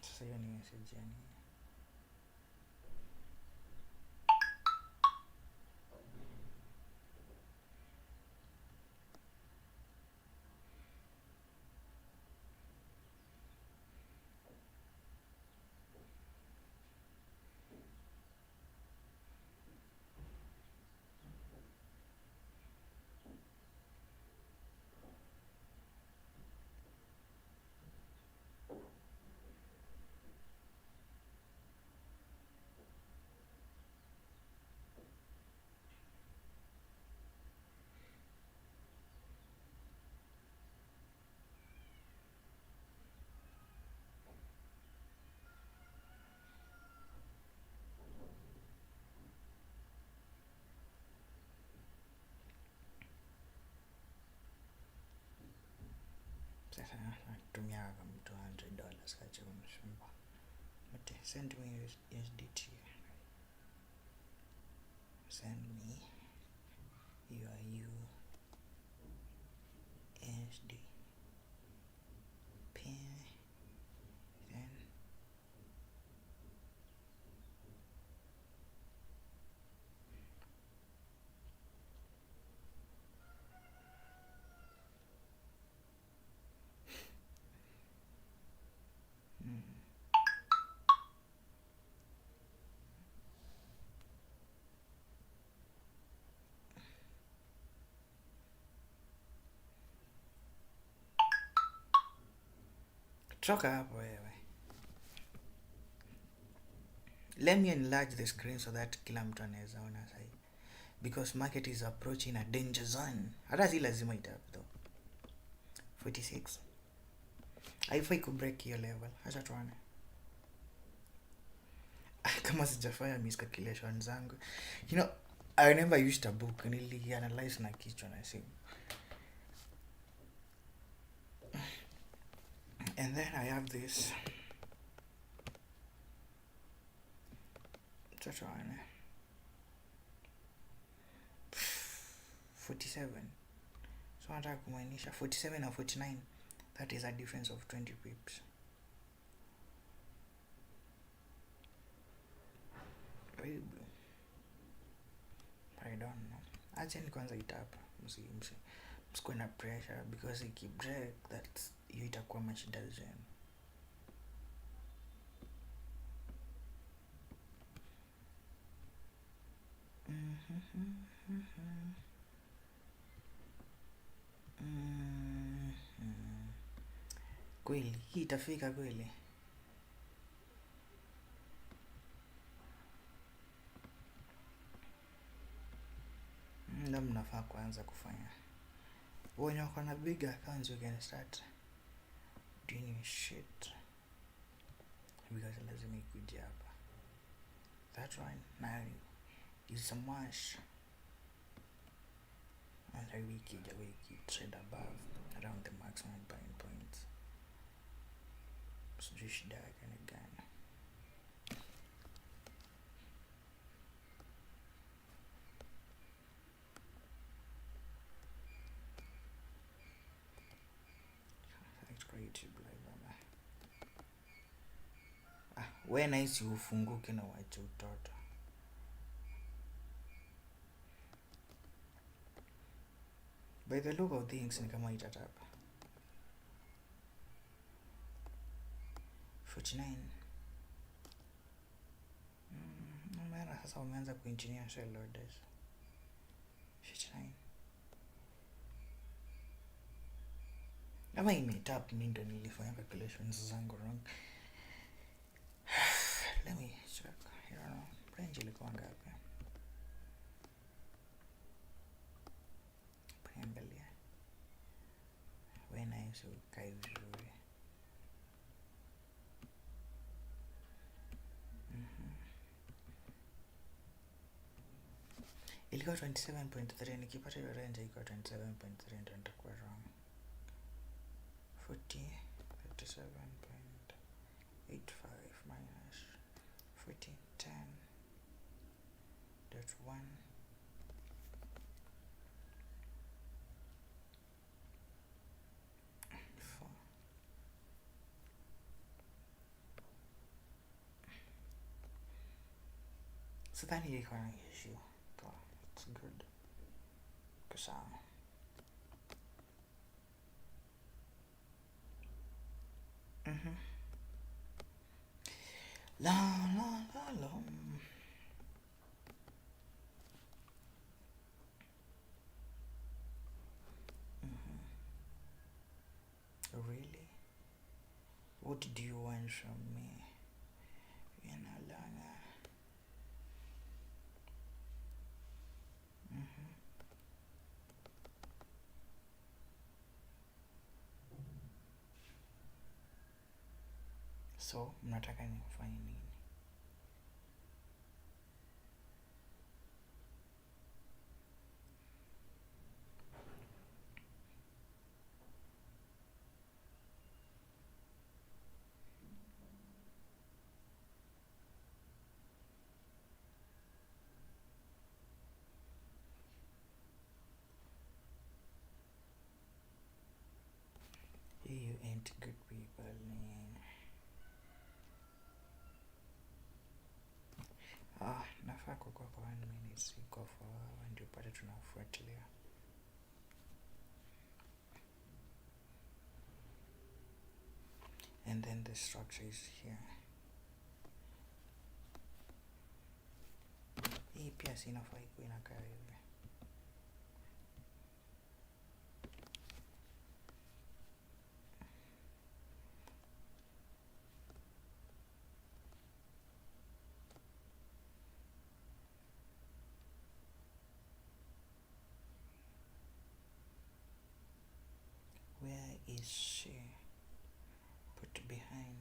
Sasa hiyo ni message yani. Sasa natumia kama $200 kacha kunisumbua. But send me USDT. Send me your USD pin. Then toka hapo wewe. Let me enlarge the screen so that kila mtu anaweza ona sasa, because market is approaching a danger zone. Hata si lazima itap though. 46 haifai kubreak hiyo level. Acha tuone. Kama sijafanya miscalculation zangu. You know, I never used a book. Nili analyze na kichwa na simu. And then I have this. Tuone. 47. So nataka kumaanisha 47 na 49. That is a difference of 20 pips. I don't know. Acha ni kwanza itapa. Msikuwe na pressure because ikibreak that hiyo itakuwa mashida zenu. Kweli hii itafika kweli? Ndio mnafaa kuanza kufanya. Wenye wako na big accounts, you can start doing shit because lazima ikuje hapa. That one now is a mash. And a wiki trade above around the maximum buying points. So just shida yake ni gani? It's great to blah blah. We nice ufunguke na wache utoto. By the look of things ni kama itatapa 49. Mara Sasa wameanza kuengineer shell loaders. Shit 9. Ama imetap mi ndo nilifanya calculations zangu wrong. Let me check. I don't know. Range ilikuwa ngapi? Angalia. When I should kai vizuri. Ilikuwa 27.3, nikipata hiyo range ilikuwa 27.3 ndio nitakuwa wrong. 37.85 minus 10.1 so that ilikuwa na issue. So it's good. Sawa. La la la la. Really? What do you want from me? Yanalanga. So, mnataka nifanye nini? You ain't good people, man. Nafaa kukua kwa 1 minute, siko for ndio pale tunafuatilia. And then the structure is here. Hii pia sinafaa ikuwe inakaa hivi. Where is she? Put behind.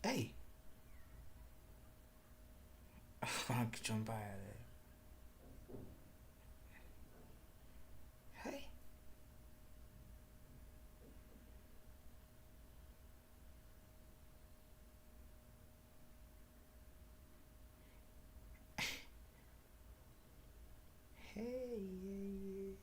Hey. Kichwa mbaya. Hey. Hey.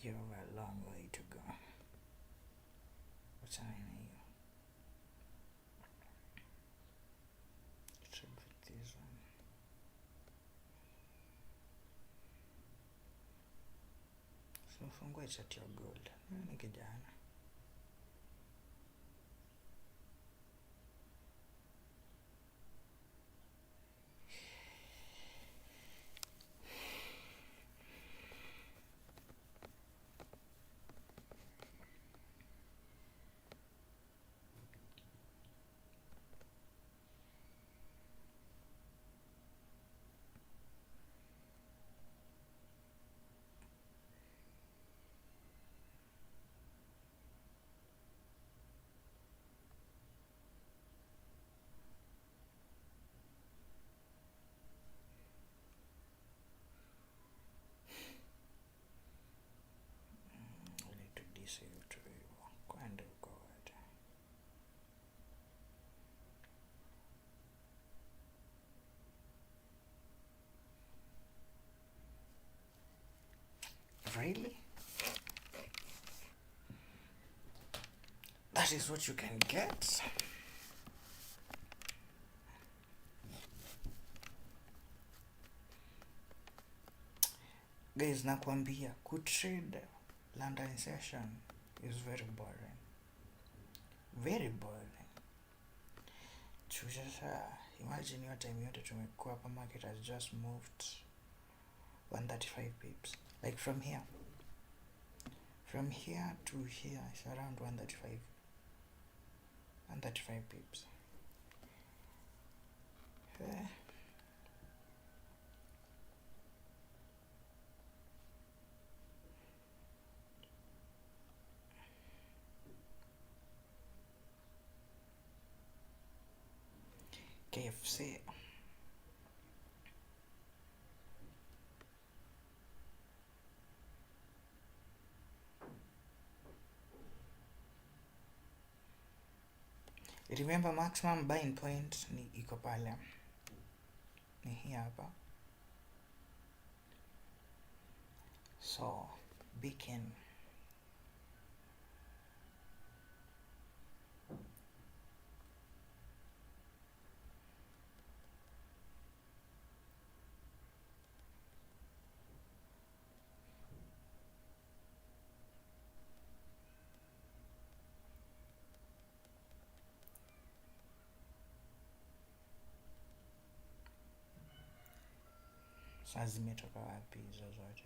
You have a long way to go. What's happening here? Should be this one. So fungue chat your gold. Ni kijana. We need to deceive to kwenda uko wote. Really? That is what you can get? Guys, nakwambia kutrade London session is very boring. Very boring. Imagine your time yote tumekuwa hapa, market has just moved 135 pips. Like from here to here is around 135 pips. KFC. Remember maximum buying point ni iko pale. Ni hii hapa. So, beacon. Sasa zimetoka wapi hizo zote?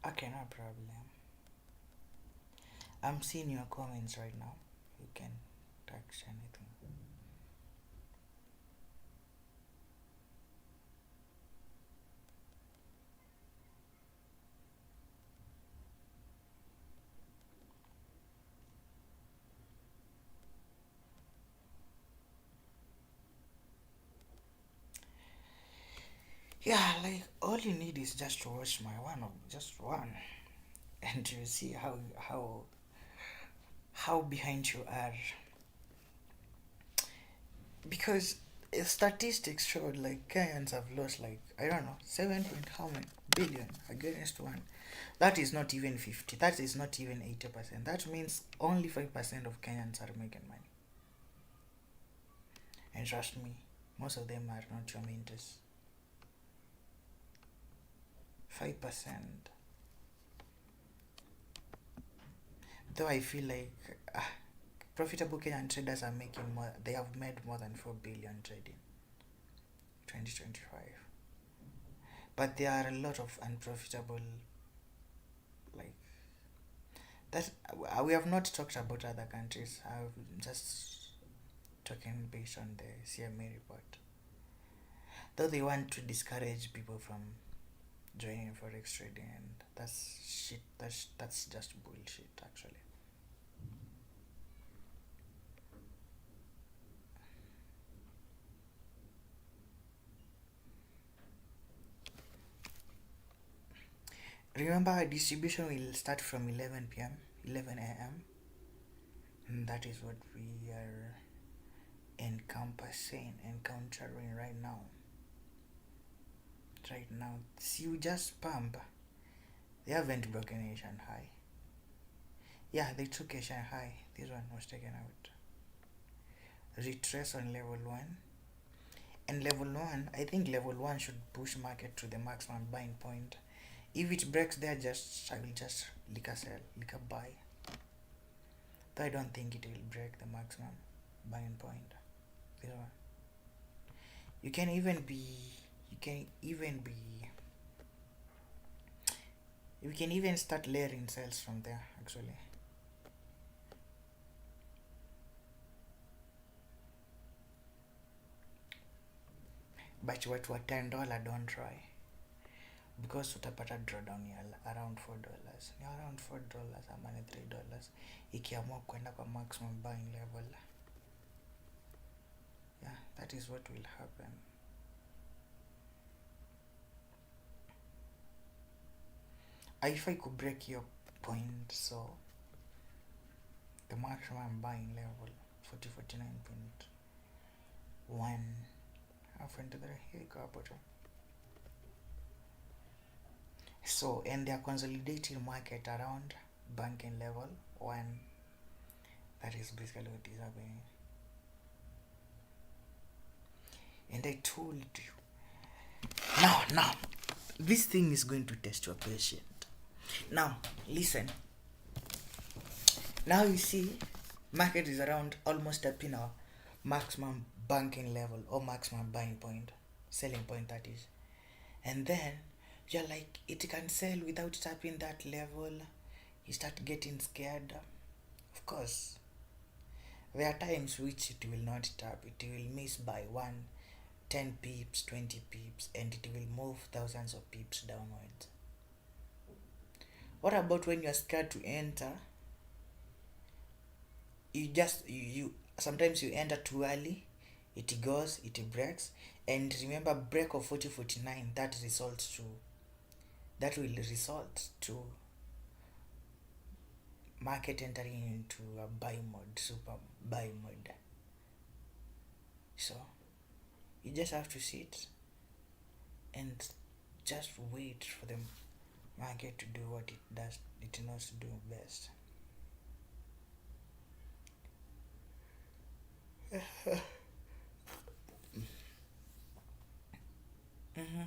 Okay, no problem. I'm seeing your comments right now. You can text anything. Yeah, like all you need is just to watch my just one, and you see how behind you are. Because statistics showed like Kenyans have lost like I don't know 7 point how many billion against one. That is not even 50. That is not even 80%. That means only 5% of Kenyans are making money. And trust me, most of them are not your mentors. 5%. Though I feel like profitable Kenyan traders are making more. They have made more than 4 billion trading 2025. But there are a lot of unprofitable, like that. We have not talked about other countries. I'm just talking based on the CMA report. Though they want to discourage people from joining forex trading, and that's shit. That's just bullshit, actually. Remember, our distribution will start from 11 p.m., 11 a.m. And that is what we are encountering right now. Right now, see, you just pump. They haven't broken Asian high. Yeah, they took Asian high. This one was taken out. Retrace on level 1. And level 1, I think level 1 should push market to the maximum buying point. If it breaks there, I will just lick a sell, lick a buy. Though I don't think it will break the maximum buying point. This one. You can even be you can even start layering sales from there, actually. But what were $10, don't try, because utapata drawdown ya around $4. Ni around $4 ama ni $3 ikiamua kwenda kwa maximum buying level. Yeah, that is what will happen. If I could break your point, so the maximum buying level 49.1 half into the here bottom. So, and they are consolidating market around banking level 1. That is basically what is happening. And I told you, now this thing is going to test your patience. Now listen, now you see market is around almost up in our maximum banking level or maximum buying point, selling point, that is. And then you're like, it can sell without tapping that level. You start getting scared. Of course, there are times which it will not tap. It will miss by 10 pips, 20 pips, and it will move thousands of pips downwards. What about when you're scared to enter? You sometimes you enter too early, it goes, it breaks, and remember, break of 4049, that will result to market entering into a buy mode, super buy mode. So you just have to sit and just wait for the market to do what it knows to do best. Mm-hmm.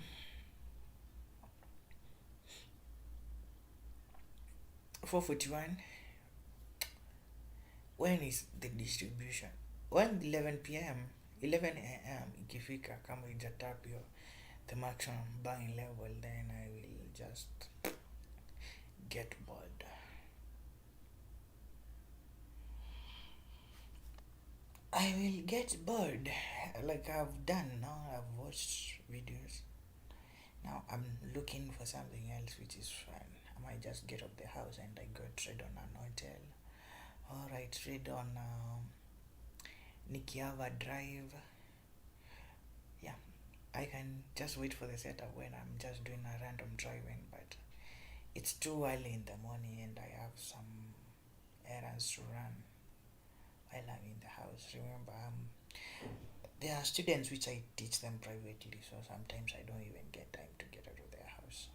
441. When is the distribution? When 11 p.m., 11 a.m. ikifika, kama ijatap the maximum buying level, then I will just get bored. I will get bored like I've done now. I've watched videos. Now I'm looking for something else which is fun. I might just get up the house and I go trade on an hotel, or I trade on Nikiava Drive. Yeah, I can just wait for the setup when I'm just doing a random driving, but it's too early in the morning and I have some errands to run while I'm in the house. Remember, there are students which I teach them privately, so sometimes I don't even get time to get out of their house.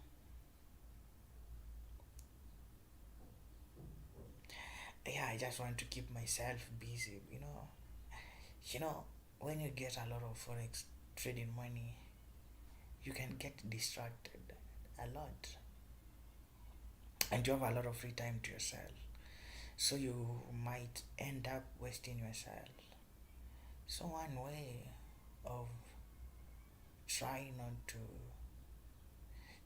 Yeah, I just want to keep myself busy, You know, when you get a lot of forex trading money, you can get distracted a lot, and you have a lot of free time to yourself. So you might end up wasting yourself. So one way of trying not to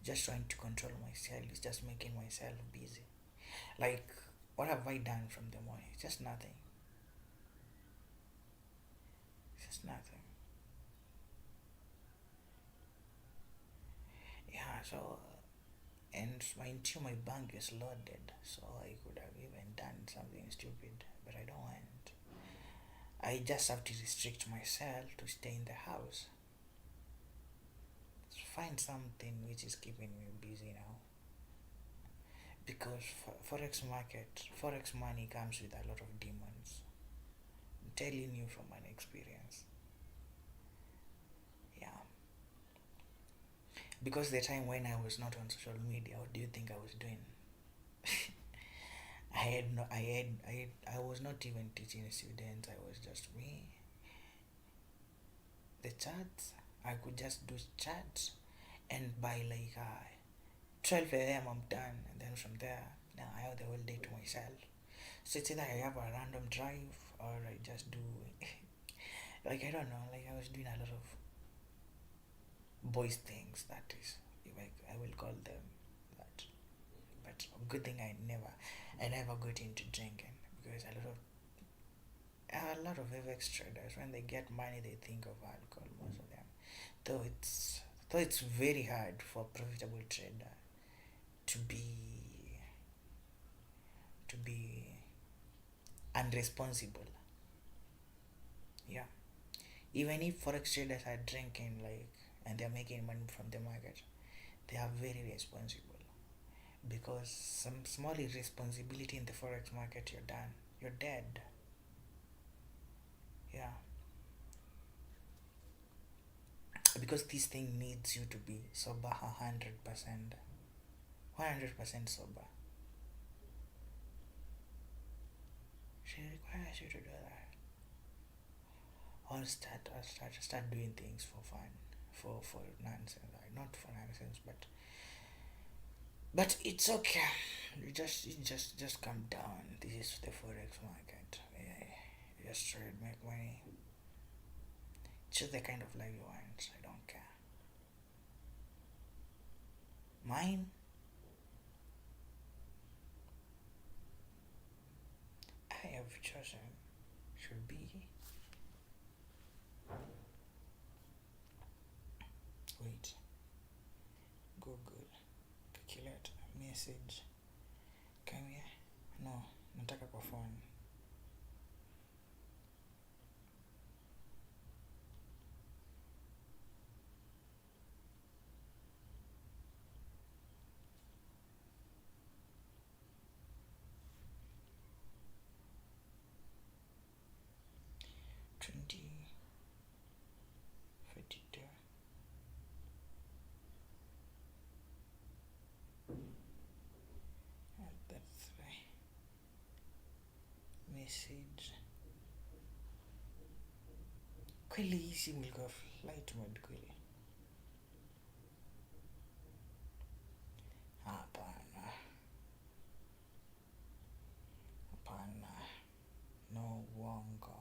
just trying to control myself is just making myself busy. Like, what have I done from the morning? Just nothing. Just nothing. Yeah, so and my bank is loaded, so I could have even done something stupid, but I don't want. I just have to restrict myself to stay in the house. Find something which is keeping me busy now. Because forex money comes with a lot of demons. I'm telling you from my experience. Yeah. Because the time when I was not on social media, what do you think I was doing? I was not even teaching students. I was just me. The chats, I could just do chats, and by like 12 a.m. I'm done, and then from there, now I have the whole day to myself. So it's either I have a random drive or I just do like I don't know, like I was doing a lot of boys things. That is, if I will call them that. But good thing I never got into drinking, because a lot of FX traders, when they get money they think of alcohol, most of them. Though it's very hard for a profitable trader to be unresponsible. Yeah. Even if forex traders are drinking, like, and they're making money from the market, they are very responsible. Because some small irresponsibility in the forex market, you're done. You're dead. Yeah. Because this thing needs you to be sober 100%. 100% sober. She requires you to do that. Or start doing things for fun, for nonsense. Like, not for nonsense, but it's okay. You just come down. This is the forex market. Yeah, you just try to make money. Choose the kind of life you want. I don't care. Mine, I have chosen, should be, wait, Google, calculate, message, come here, no, nataka kwa phone. Twenty 42. That's right. Message. Kweli hii simu ilikuwa flight mode kweli? Hapana. Hapana. No uongo.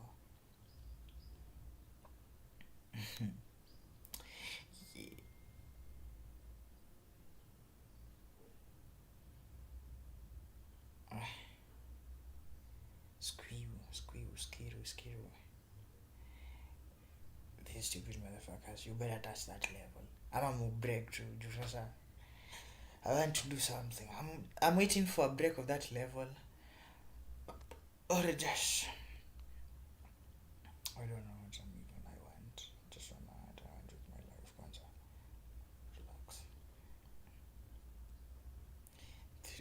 Yeah. you stupid motherfuckers, you better touch that level. I'm a breakthrough. I want to do something. I'm waiting for a break of that level. Or just I don't know what I'm even I want. Just wanna I want with my life kwanza. Relax.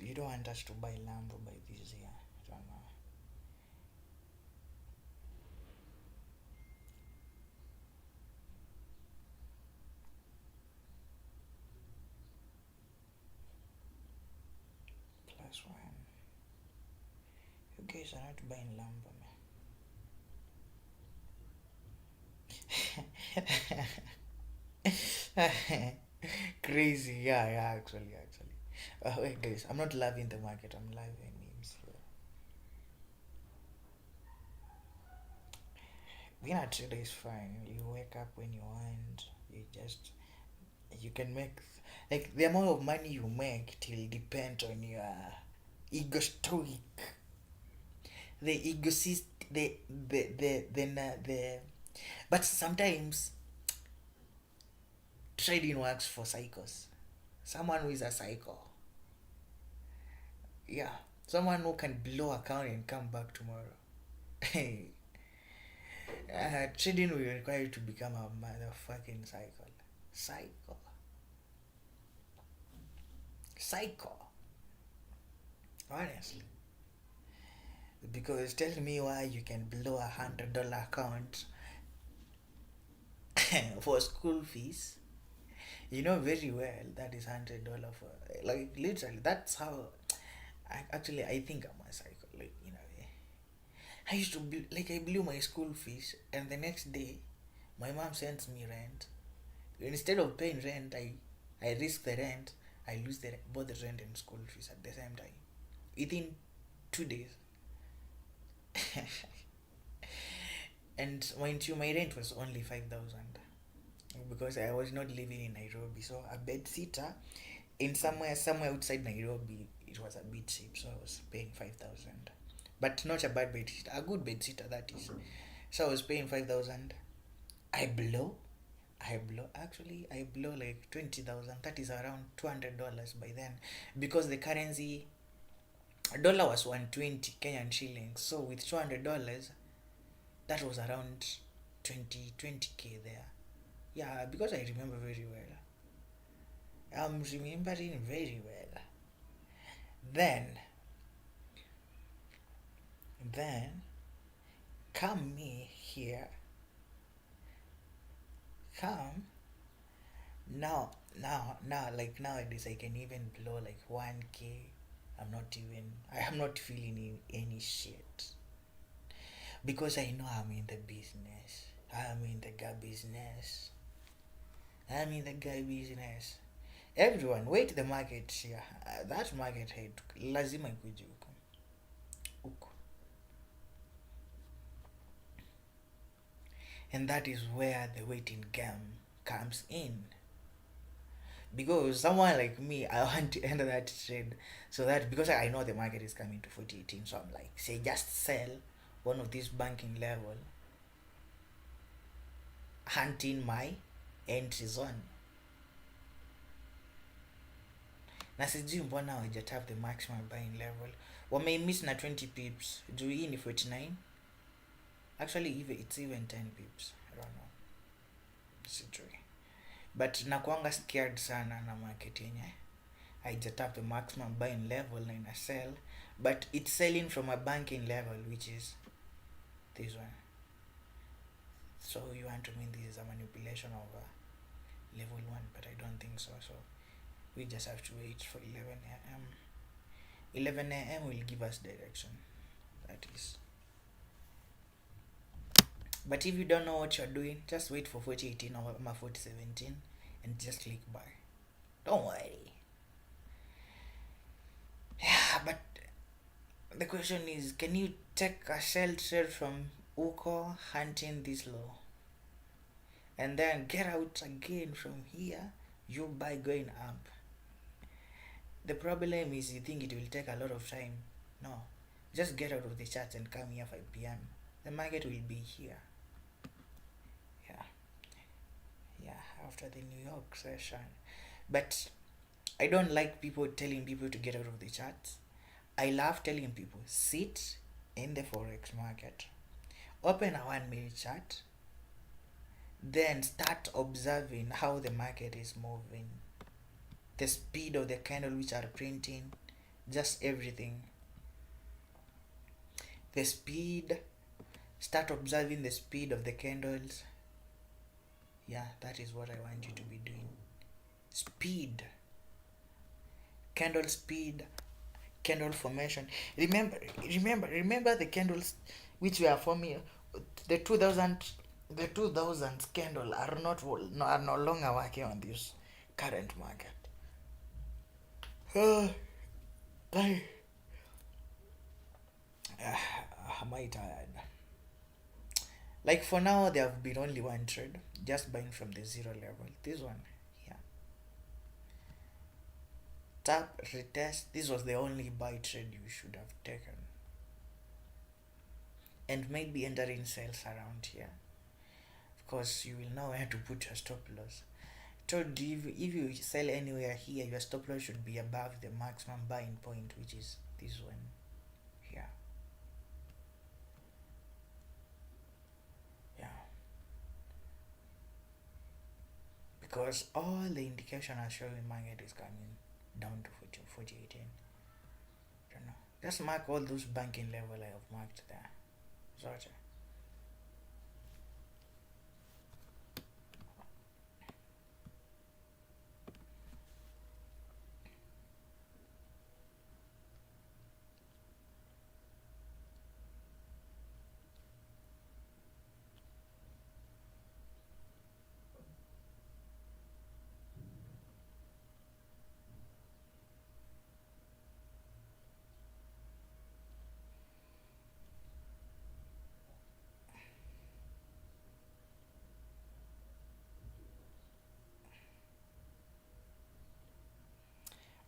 You don't want us to buy Lambo by this year. I don't know. Plus one. You guys are not buying Lambo, man. Crazy, yeah, actually. Wait, guys, I'm not loving the market. I'm loving memes here. Being a trader is fine. You wake up when you want. You can make like the amount of money you make till depends on your ego stoic, the egocist, the. But sometimes trading works for psychos. Someone who is a psycho. Yeah, someone who can blow account and come back tomorrow. Trading will require you to become a motherfucking psycho. Psycho. Honestly. Because tell me why you can blow $100 account for school fees. You know very well that is $100 for like literally. That's how. I think I'm a psycho. Like I used to I blew my school fees, and the next day, my mom sends me rent. Instead of paying rent, I risk the rent. I lose both the rent and school fees at the same time, within 2 days. And mind you, my rent was only 5,000 because I was not living in Nairobi. So a bed sitter in somewhere outside Nairobi, it was a bit cheap, so I was paying 5,000. But not a bad bed sitter, a good bed sitter that is. So I was paying 5,000. I blow. Actually, I blow like 20,000. That is around $200 by then, because the currency dollar was 120 Kenyan shillings. So with $200, that was around 20k there. Yeah, because I remember very well. I'm remembering very well. Then come me here. Come now, like nowadays I can even blow like 1k. I am not feeling any shit, because I know I'm in the business. I'm in the guy business. Everyone wait, the market here. That market head lazima ikuje huko. And that is where the waiting game comes in. Because someone like me, I want to enter that trade, so that because I know the market is coming to 4018, so I'm like, say just sell one of these banking level, hunting my entry zone. Na sijui mbona hawajatap the maximum buying level, wameimiss na 20 pips juu hii ni 49. Actually it's even 10 pips, I don't know, sijui. But nakuanga scared sana na market yenye haijatap the maximum buying level na ina sell, but it's selling from a banking level, which is this one. So you want to mean this is a manipulation of level 1, but I don't think so. So we just have to wait for 11 a.m. 11 a.m. will give us direction, that is. But if you don't know what you're doing, just wait for 4018 or 4017 and just click buy. Don't worry. Yeah, but the question is, can you take a sell trade from Uko hunting this low and then get out again from here, you buy going up? The problem is you think it will take a lot of time. No, just get out of the charts and come here 5 p.m. The market will be here. Yeah, Yeah, after the New York session. But I don't like people telling people to get out of the charts. I love telling people sit in the forex market, open a 1 minute chart, then start observing how the market is moving, the speed of the candle which are printing, just everything. The speed, start observing the speed of the candles. Yeah, that is what I want you to be doing. Speed, candle speed, candle formation. Remember the candles which were forming the 2000s candle are no longer working on this current market. I, am I tired? Like for now, there have been only one trade, just buying from the zero level. This one, yeah. Tap, retest. This was the only buy trade you should have taken. And maybe entering sales around here. Of course, you will know where to put your stop loss. Told you if you sell anywhere here, your stop loss should be above the maximum buying point, which is this one here. Yeah. Because all the indication are showing market is coming down to 48. Don't know. Just mark all those banking level I have marked there. Sorry.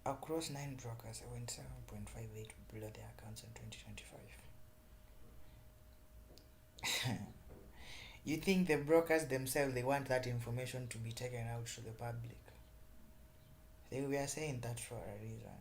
Across 9 brokers, I went 7.58 below their accounts in 2025. You think the brokers themselves, they want that information to be taken out to the public? They were saying that for a reason.